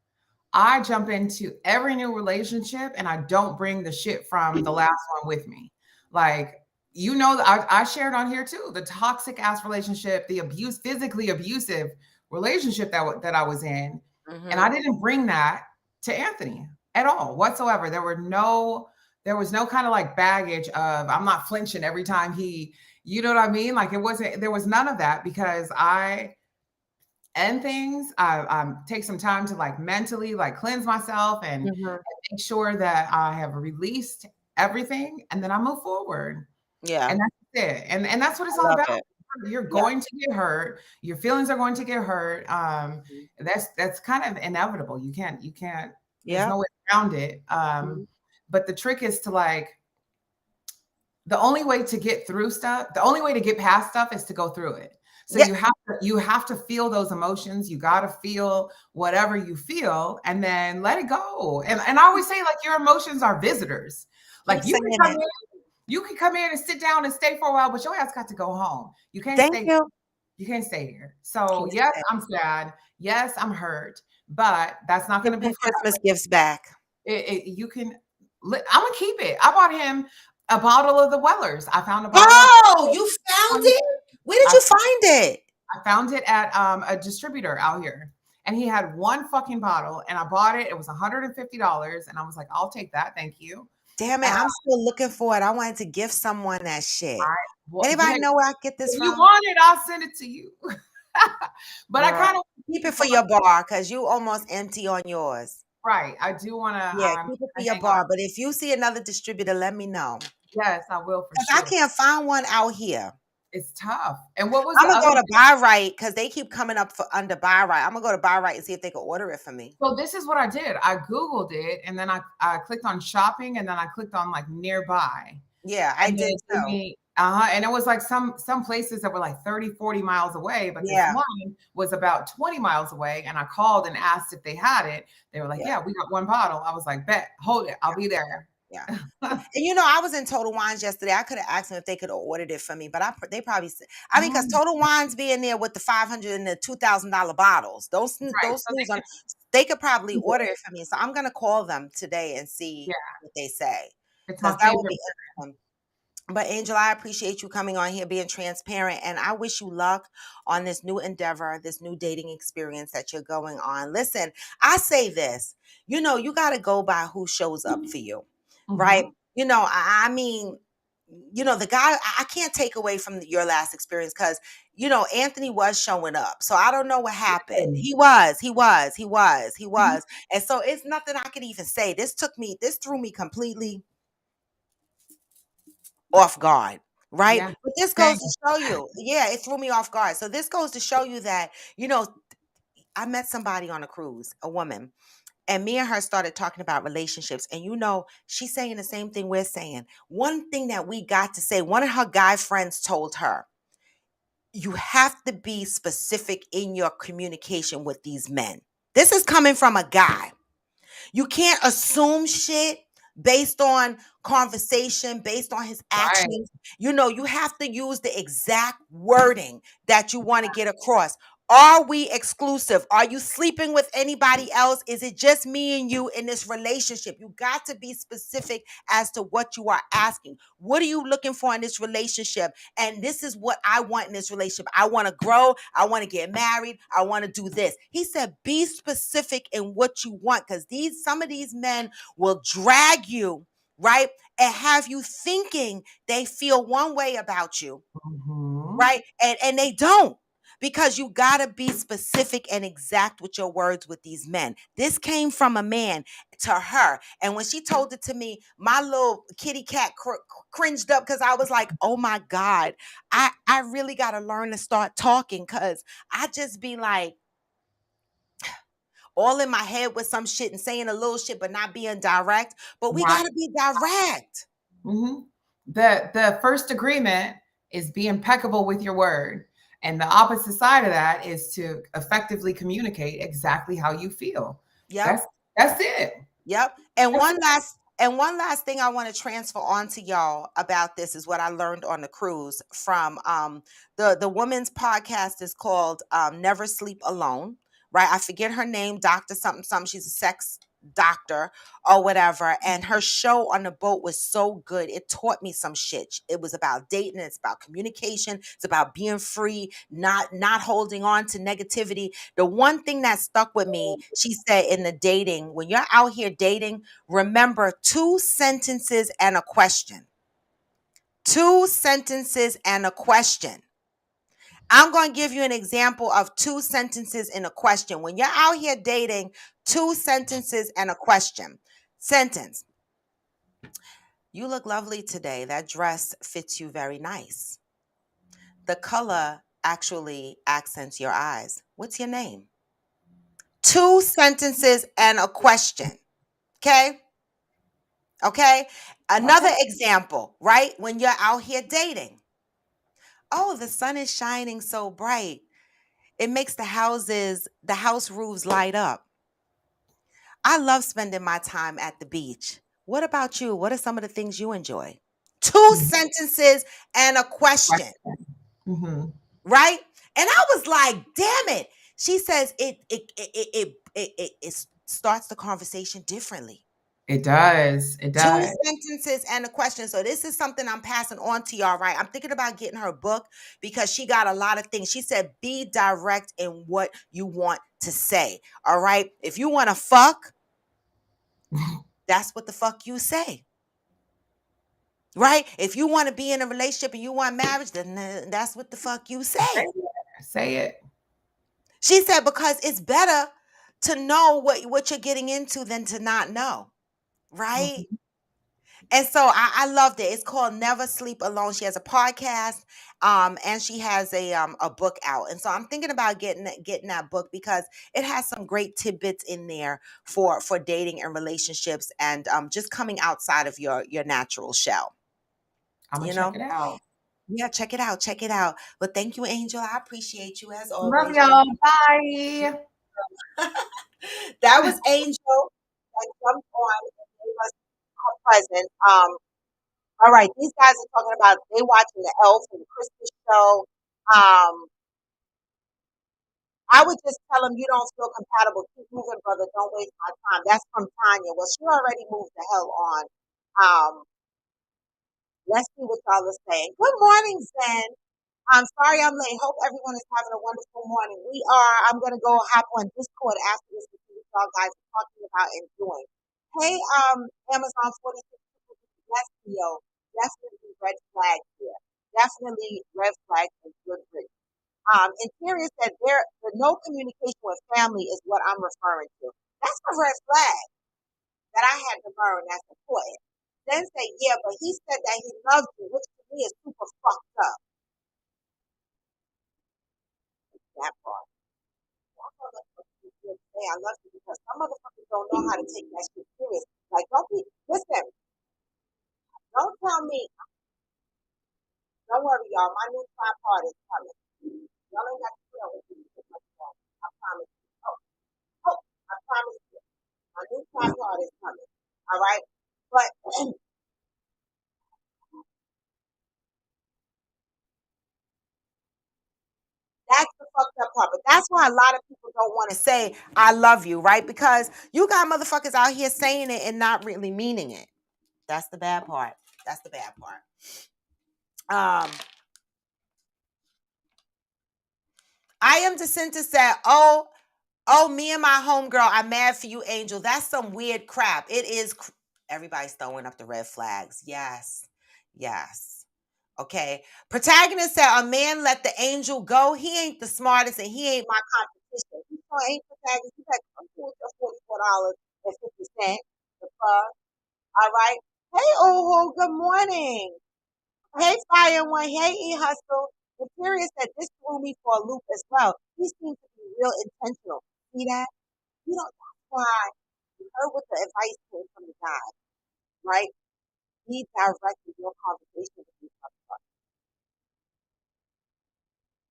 I jump into every new relationship and I don't bring the shit from the last one with me. Like, I shared on here too the toxic ass relationship, the abuse, physically abusive relationship that I was in. And I Hmm. didn't bring that to Anthony at all whatsoever. There was no kind of like baggage of I'm not flinching every time you know what I mean? Like there was none of that because I end things. I take some time to like mentally like cleanse myself and Hmm. make sure that I have released everything, and then I move forward. Yeah. And that's it. And that's what it's I all love about. it. You're Yeah. going to get hurt. Your feelings are going to get hurt. Mhm. That's kind of inevitable. You can't. There's Yeah. no way around it. Mhm. But the trick is to like the only way to get through stuff, the only way to get past stuff is to go through it. So Yeah. you have to feel those emotions. You got to feel whatever you feel and then let it go. And I always say like your emotions are visitors. Keep Like saying it. you can come in and sit down and stay for a while, but your ass got to go home. Thank you. You can't stay here. So Can't yes, stay. I'm sad. Yes, I'm hurt, but that's not going Give to be some Christmas gifts back. you can. I'm gonna keep it. I bought him a bottle of the Wellers. I found a bottle of. Oh, you found it? Where did I, you find it? I found it at a distributor out here, and he had one fucking bottle, and I bought it. It was $150, and I was like, I'll take that, thank you. Damn it, And I'm still looking for it. I wanted to give someone that shit. I, well, Anybody hey, know where I get this if you from? want it, I'll send it to you. But I kind of keep it for your bar because you almost empty on yours. right. I do want Yeah, to keep it for your hang on. bar. But if you see another distributor, let me know. Yes, I will for Because I sure. can't find one out here. It's tough. And what was I'm the gonna go other? to Buy Right because they keep coming up for under Buy Right. I'm gonna go to Buy Right and see if they can order it for me. So this is what I did. I Googled it and then I clicked on shopping and then I clicked on like nearby. Yeah, I And then did it gave too. me, and it was like some places that were like 30, 40 miles away, but this Yeah, one was about 20 miles away. And I called and asked if they had it. They were like, yeah, yeah, we got one bottle. I was like, bet, hold it, I'll be there. yeah. And I was in Total Wines yesterday. I could have asked them if they could have ordered it for me, but they probably. I mean, because Mm, Total Wines be in there with the $500 and the $2,000 bottles. right. Those So snooze on. They could probably they can do order it. it for me. So I'm gonna call them today and see Yeah, what they say, it's my because that would favorite. be interesting. But Angela, I appreciate you coming on here, being transparent, and I wish you luck on this new endeavor, this new dating experience that you're going on. Listen, I say this, you got to go by who shows up for you, right? Mhm. I mean, the guy, I can't take away from your last experience because, Anthony was showing up. So I don't know what happened. Good. He was. Mhm. And so it's nothing I could even say. This threw me completely off guard, right? Yeah. But this goes Same. to show you, yeah, it threw me off guard. So this goes to show you that, I met somebody on a cruise, a woman, and me and her started talking about relationships. And she's saying the same thing we're saying. One thing that we got to say, one of her guy friends told her, you have to be specific in your communication with these men. This is coming from a guy. You can't assume shit based on conversation, based on his Right. actions. You have to use the exact wording that you want to get across. Are we exclusive? Are you sleeping with anybody else? Is it just me and you in this relationship? You got to be specific as to what you are asking. What are you looking for in this relationship? And this is what I want in this relationship. I want to grow. I want to get married. I want to do this. He said, be specific in what you want, because some of these men will drag you, right? And have you thinking they feel one way about you, Mhm. right? And they don't. Because you got to be specific and exact with your words with these men. This came from a man to her. And when she told it to me, my little kitty cat cringed up because I was like, oh my God, I really got to learn to start talking, because I just be like, all in my head with some shit and saying a little shit, but not being direct. But we Right. got to be direct. Mhm. The first agreement is be impeccable with your word. And the opposite side of that is to effectively communicate exactly how you feel. Yep. That's it. Yep. And That's one it. last thing I want to transfer on to y'all about this is what I learned on the cruise from the woman's podcast is called Never Sleep Alone, right? I forget her name, Dr. something something. She's a sex doctor or whatever, and her show on the boat was so good. It taught me some shit. It was about dating, it's about communication, it's about being free, not holding on to negativity. The one thing that stuck with me, she said, in the dating, when you're out here dating, remember 2 sentences and a question. 2 sentences and a question. I'm going to give you an example of 2 sentences in a question. When you're out here dating, 2 sentences and a question. Sentence: you look lovely today. That dress fits you very nice. The color actually accents your eyes. What's your name? 2 sentences and a question. Okay? Okay? Another Okay. example, right? When you're out here dating. Oh, the sun is shining so bright. It makes the house roofs light up. I love spending my time at the beach. What about you? What are some of the things you enjoy? 2 Mhm. sentences and a question, Mhm. right? And I was like, damn it. She says it starts the conversation differently. It does. It 2 does. sentences and a question. So this is something I'm passing on to y'all, right? I'm thinking about getting her book because she got a lot of things. She said, be direct in what you want to say. All right. If you want to fuck, that's what the fuck you say. Right? If you want to be in a relationship and you want marriage, then that's what the fuck you Say say. it. Say it. She said, because it's better to know what you're getting into than to not know. Right? Mhm. And so I loved it. It's called Never Sleep Alone. She has a podcast, and she has a book out. And so I'm thinking about getting that book because it has some great tidbits in there for dating and relationships and just coming outside of your natural shell. I'm gonna You check know? it out. Yeah, check it out. Check it out. But thank you, Angel. I appreciate you as Love always. y'all. Bye. That was Angel that jumped on and gave us her present. All right, these guys are talking about they watching the Elf and the Christmas show. I would just tell them you don't feel compatible. Keep moving, brother. Don't waste my time. That's from Tanya. Well, she already moved the hell on. Um, let's see what y'all are saying. Good morning, Zen. I'm sorry I'm late. Hope everyone is having a wonderful morning. We are. I'm gonna go hop on Discord after this to see what y'all guys are talking about and doing. Hey, Amazon 46. Yes, Theo. Definitely red flag here. Definitely red flag and good grief. Interior said the no communication with family is what I'm referring to. That's a red flag that I had to learn. That's important. Then say, yeah, but he said that he loved you, which to me is super fucked up. That part. That motherfucker would say I love you because some motherfuckers don't know how to take that shit serious. Like, listen, don't tell me, don't worry, y'all, my new tripod is coming. Y'all ain't got to deal with me too much longer. I promise you. Oh, I promise you. My new tripod is coming. All right? But that's the fucked up part. But that's why a lot of people don't want to say, I love you, right? Because you got motherfuckers out here saying it and not really meaning it. That's the bad part. That's the bad part. I am DeCinta said, oh, me and my homegirl, I'm mad for you, Angel. That's some weird crap. It is. Everybody's throwing up the red flags. Yes. Yes. Okay. Protagonist said, a man let the angel go. He ain't the smartest and he ain't my competition. He ain't protagonist. He's like, come with your $44.50. The fuck. All right. Hey, Uhu, good morning. Hey, Fire One. Hey, E Hustle. Imperius said this threw me for a loop as well. He seems to be real intentional. See that? You know, that's why you heard what the advice came from the guy, right? He directed your conversation with you.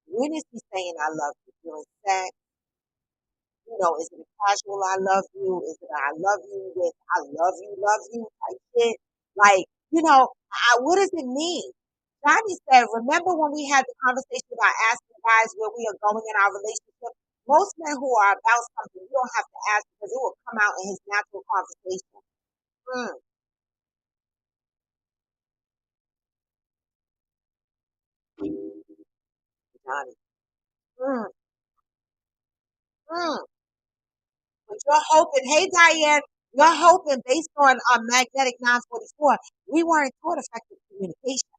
When is he saying I love you? During sex? You know, is it a casual I love you? Is it a I love you with I love you type shit? Like, what does it mean? Johnny said, remember when we had the conversation about asking guys where we are going in our relationship? Most men who are about something, you don't have to ask because it will come out in his natural conversation. Mm, Johnny. Mm, mm. But you're hoping, hey Diane, you're hoping based on Magnetic 944, we weren't taught effective communication,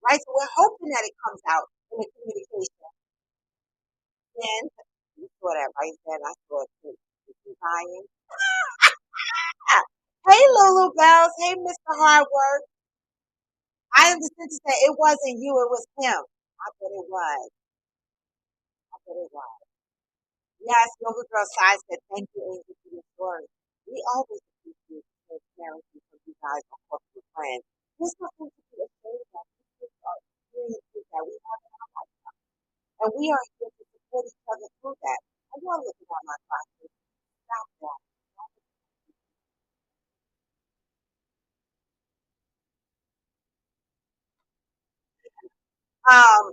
right? So we're hoping that it comes out in the communication. Then you saw that right then. I saw it too. Diane. Ah. Hey Lulu Bells. Hey Mr. Hardwork. I understand to say it wasn't you, it was him. I bet it was. I bet it was. Yes, Yoga Girl Side said, thank you, Angel, for your story. We always appreciate the transparency from you guys on corporate friends. There's nothing to be ashamed of. These are experiences that we have in our life. And we are here to support each other through that. I want to look at my classes. Stop that. Um,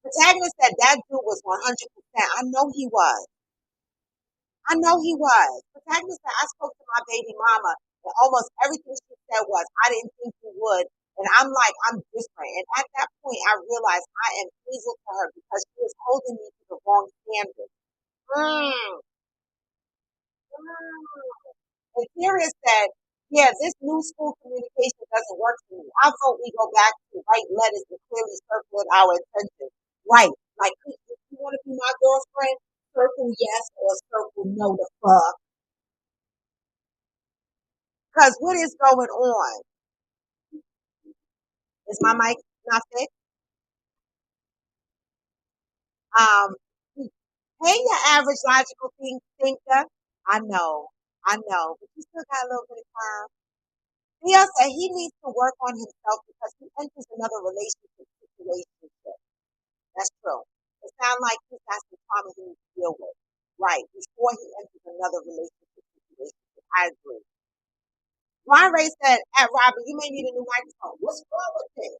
Protagonist said that dude was 100%. I know he was. I know he was. Protagonist said, I spoke to my baby mama, and almost everything she said was, I didn't think you would. And I'm like, I'm different. And at that point, I realized I am evil to her because she was holding me to the wrong standard. Mm, mm. And Sirius said, yeah, this new school communication doesn't work for me. I vote we go back to write letters and clearly circulate our intentions. Right. Like, You want to be my girlfriend? Circle yes or circle no the fuck. Because what is going on? Is my mic not fixed? Um, hey, your average logical thinker. I know, but you still got a little bit of time. Theo said he needs to work on himself because he enters another relationship situation. That's true. It sounds like he's got some trauma he needs to deal with. Right, before he enters another relationship situation. I agree. Ron Ray said, at Robin, you may need a new microphone. What's wrong with it?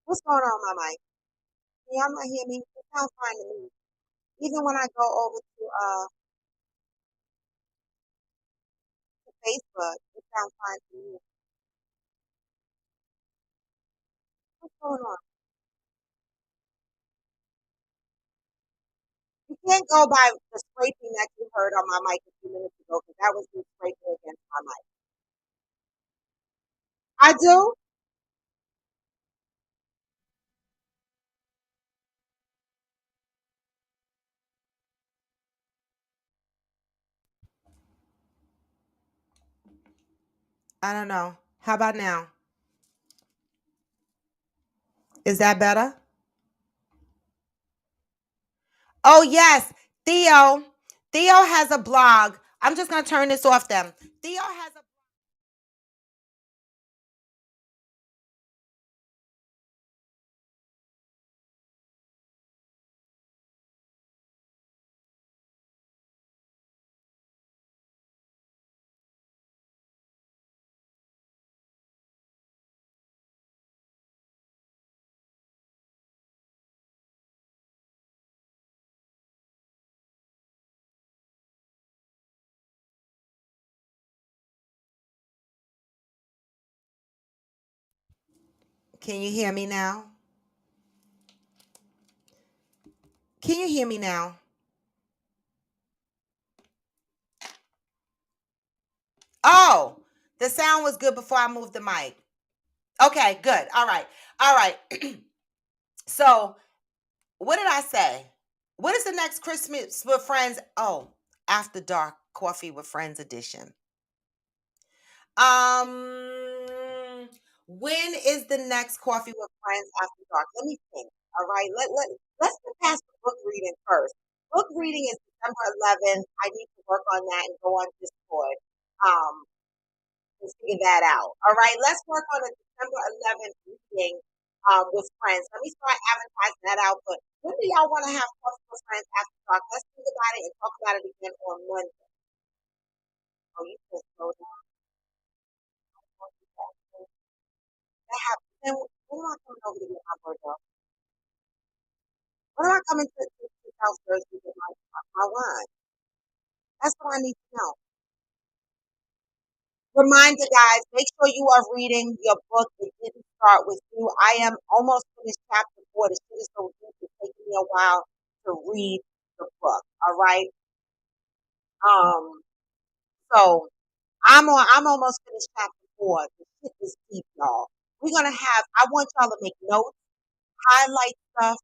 What's going on, my mic? Can y'all not hear me? It sounds fine to me. Even when I go over to Facebook, it sounds fine to me. What's going on? You can't go by the scraping that you heard on my mic a few minutes ago because that was me scraping against my mic. I do? I don't know. How about now? Is that better? Oh, yes. Theo. Theo has a blog. I'm just going to turn this off then. Theo has a Can you hear me now? Can you hear me now? Oh, the sound was good before I moved the mic. Okay, good. All right. All right. So, what did I say? What is the next Christmas with Friends? Oh, After Dark Coffee with Friends edition. When is the next Coffee with Friends After Dark? Let me think. All right. Let's get past the book reading first. Book reading is December 11th. I need to work on that and go on Discord. And figure that out. All right, let's work on a December 11th reading with friends. Let me start advertising that out. But when do y'all want to have Coffee with Friends after dark? Let's think about it and talk about it again on Monday. Oh, you just slow down. That happens. Then when am I coming over to get my birthday? When am I coming to South Jersey to get my wine? That's what I need to know. Reminder, guys, make sure you are reading your book. It didn't start with you. I am almost finished chapter 4. The shit is so deep, it's taking me a while to read the book. All right. Um, so I'm almost finished chapter 4. The shit is deep, y'all. I want y'all to make notes, highlight stuff,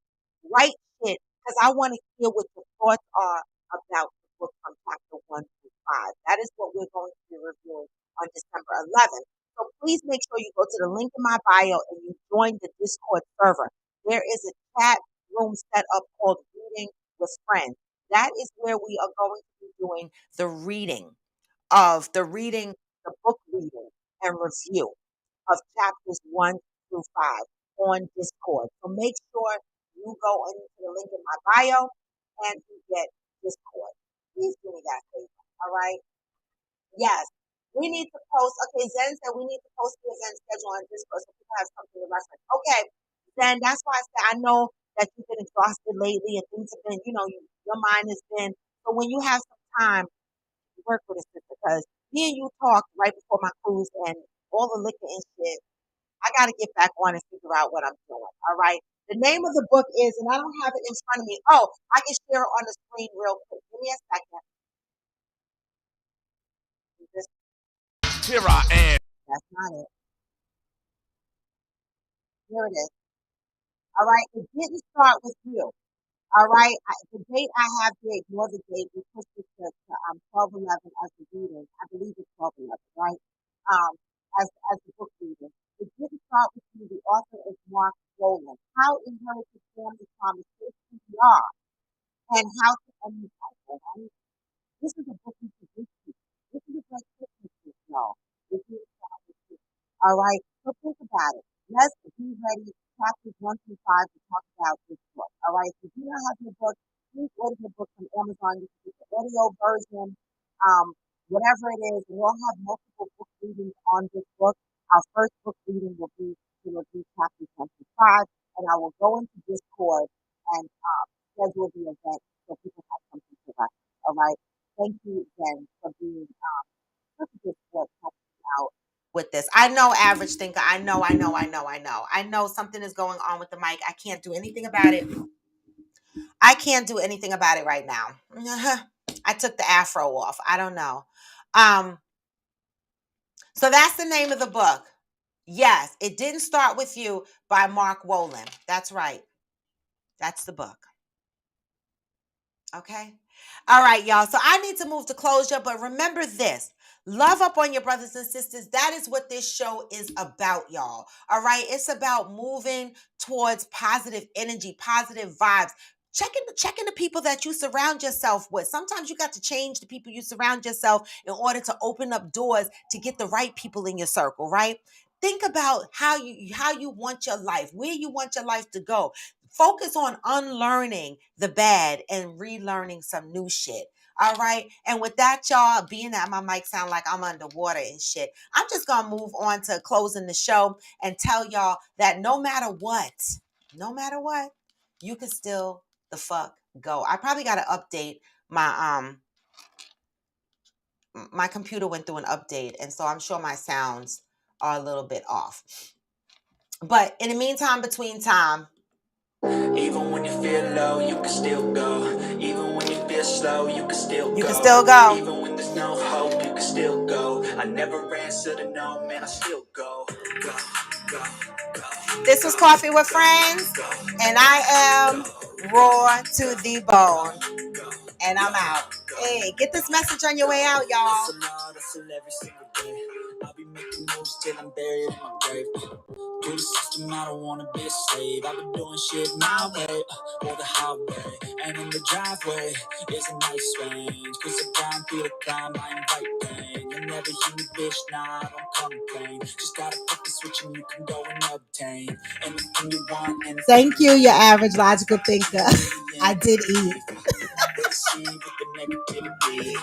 write shit, because I want to hear what your thoughts are about the book from chapter 1 through 5. That is what we're going to be reviewing on December 11th. So please make sure you go to the link in my bio and you join the Discord server. There is a chat room set up called Reading with Friends. That is where we are going to be doing the book reading and review of chapters 1 through 5 on Discord. So make sure you go into the link in my bio and you get Discord. Please do me that favor. All right. Yes. We need to post. Okay, Zen said we need to post the event schedule on Discord so people have something to reference. Okay, Zen, that's why I said I know that you've been exhausted lately and things have been, your mind has been. So when you have some time, work with us because me and you talked right before my cruise and all the liquor and shit. I got to get back on and figure out what I'm doing. All right. The name of the book is, and I don't have it in front of me. Oh, I can share it on the screen real quick. Give me a second. Here I am. That's not it. Here it is. All right. It didn't start with you. All right. The date I have here, ignore the date. We pushed it to 12/11 as the reading. I believe it's 12/11, right? Um, as the book reading. It didn't start with you. The author is Mark Rowland. How inherited family conversations we are and how to end the cycle, right? This is a book you should read. This is a great Christmas book, y'all. This is all right. So think about it. Let's be ready. Chapters 1 through 5 to talk about this book. All right. If you don't have your book, please order your book from Amazon. You can get the audio version, whatever it is. We'll have multiple book readings on this book. Our first book reading will be chapters 1 through 5, and I will go into Discord and schedule the event so people have something to write. All right. Thank you again for being such a good sport, helping me out with this. I know, average thinker. I know something is going on with the mic. I can't do anything about it. I can't do anything about it right now. I took the afro off. I don't know. So that's the name of the book. Yes, It Didn't Start With You by Mark Rowland. That's right. That's the book. Okay. All right, y'all. So I need to move to closure, but remember this. Love up on your brothers and sisters. That is what this show is about, y'all. All right. It's about moving towards positive energy, positive vibes. Checking the people that you surround yourself with. Sometimes you got to change the people you surround yourself in order to open up doors to get the right people in your circle, right? Think about how you want your life, where you want your life to go. Focus on unlearning the bad and relearning some new shit. All right. And with that, y'all, being that my mic sound like I'm underwater and shit, I'm just going to move on to closing the show and tell y'all that no matter what, you can still the fuck go. I probably got to update my computer went through an update. And so I'm sure my sounds are a little bit off. But in the meantime, between time, even when you feel low, you can still go. Even when you feel slow, you can still go. You can still go. Even when there's no hope, you can still go. I never answer to no, man, I still go. Go, go, go. This was Coffee with Friends, and I am raw to the bone. And I'm out. Hey, get this message on your way out, y'all. Hustle every single day. I'll be making moves till I'm buried in my grave. Through the system, I don't wanna be a slave. I've been doing shit my way, or the highway. And in the driveway is a nice range. Cause I grind through the climb, I invite pain. You'll never hear me, bitch, nah, I don't complain. Just gotta flip the switch and you can go and obtain anything you want. Anything Thank you, your average logical thinker. I did eat. with the negativity.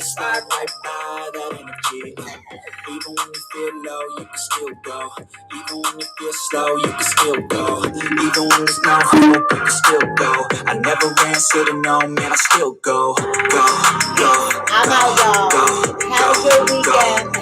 Slide right by that energy. Even when you feel low, you can still go. Even when you feel slow, you can still go. Even when there's no hope, you can still go. I never answer to no, man, I still go. Go, go. I'm out, y'all. Have a good weekend.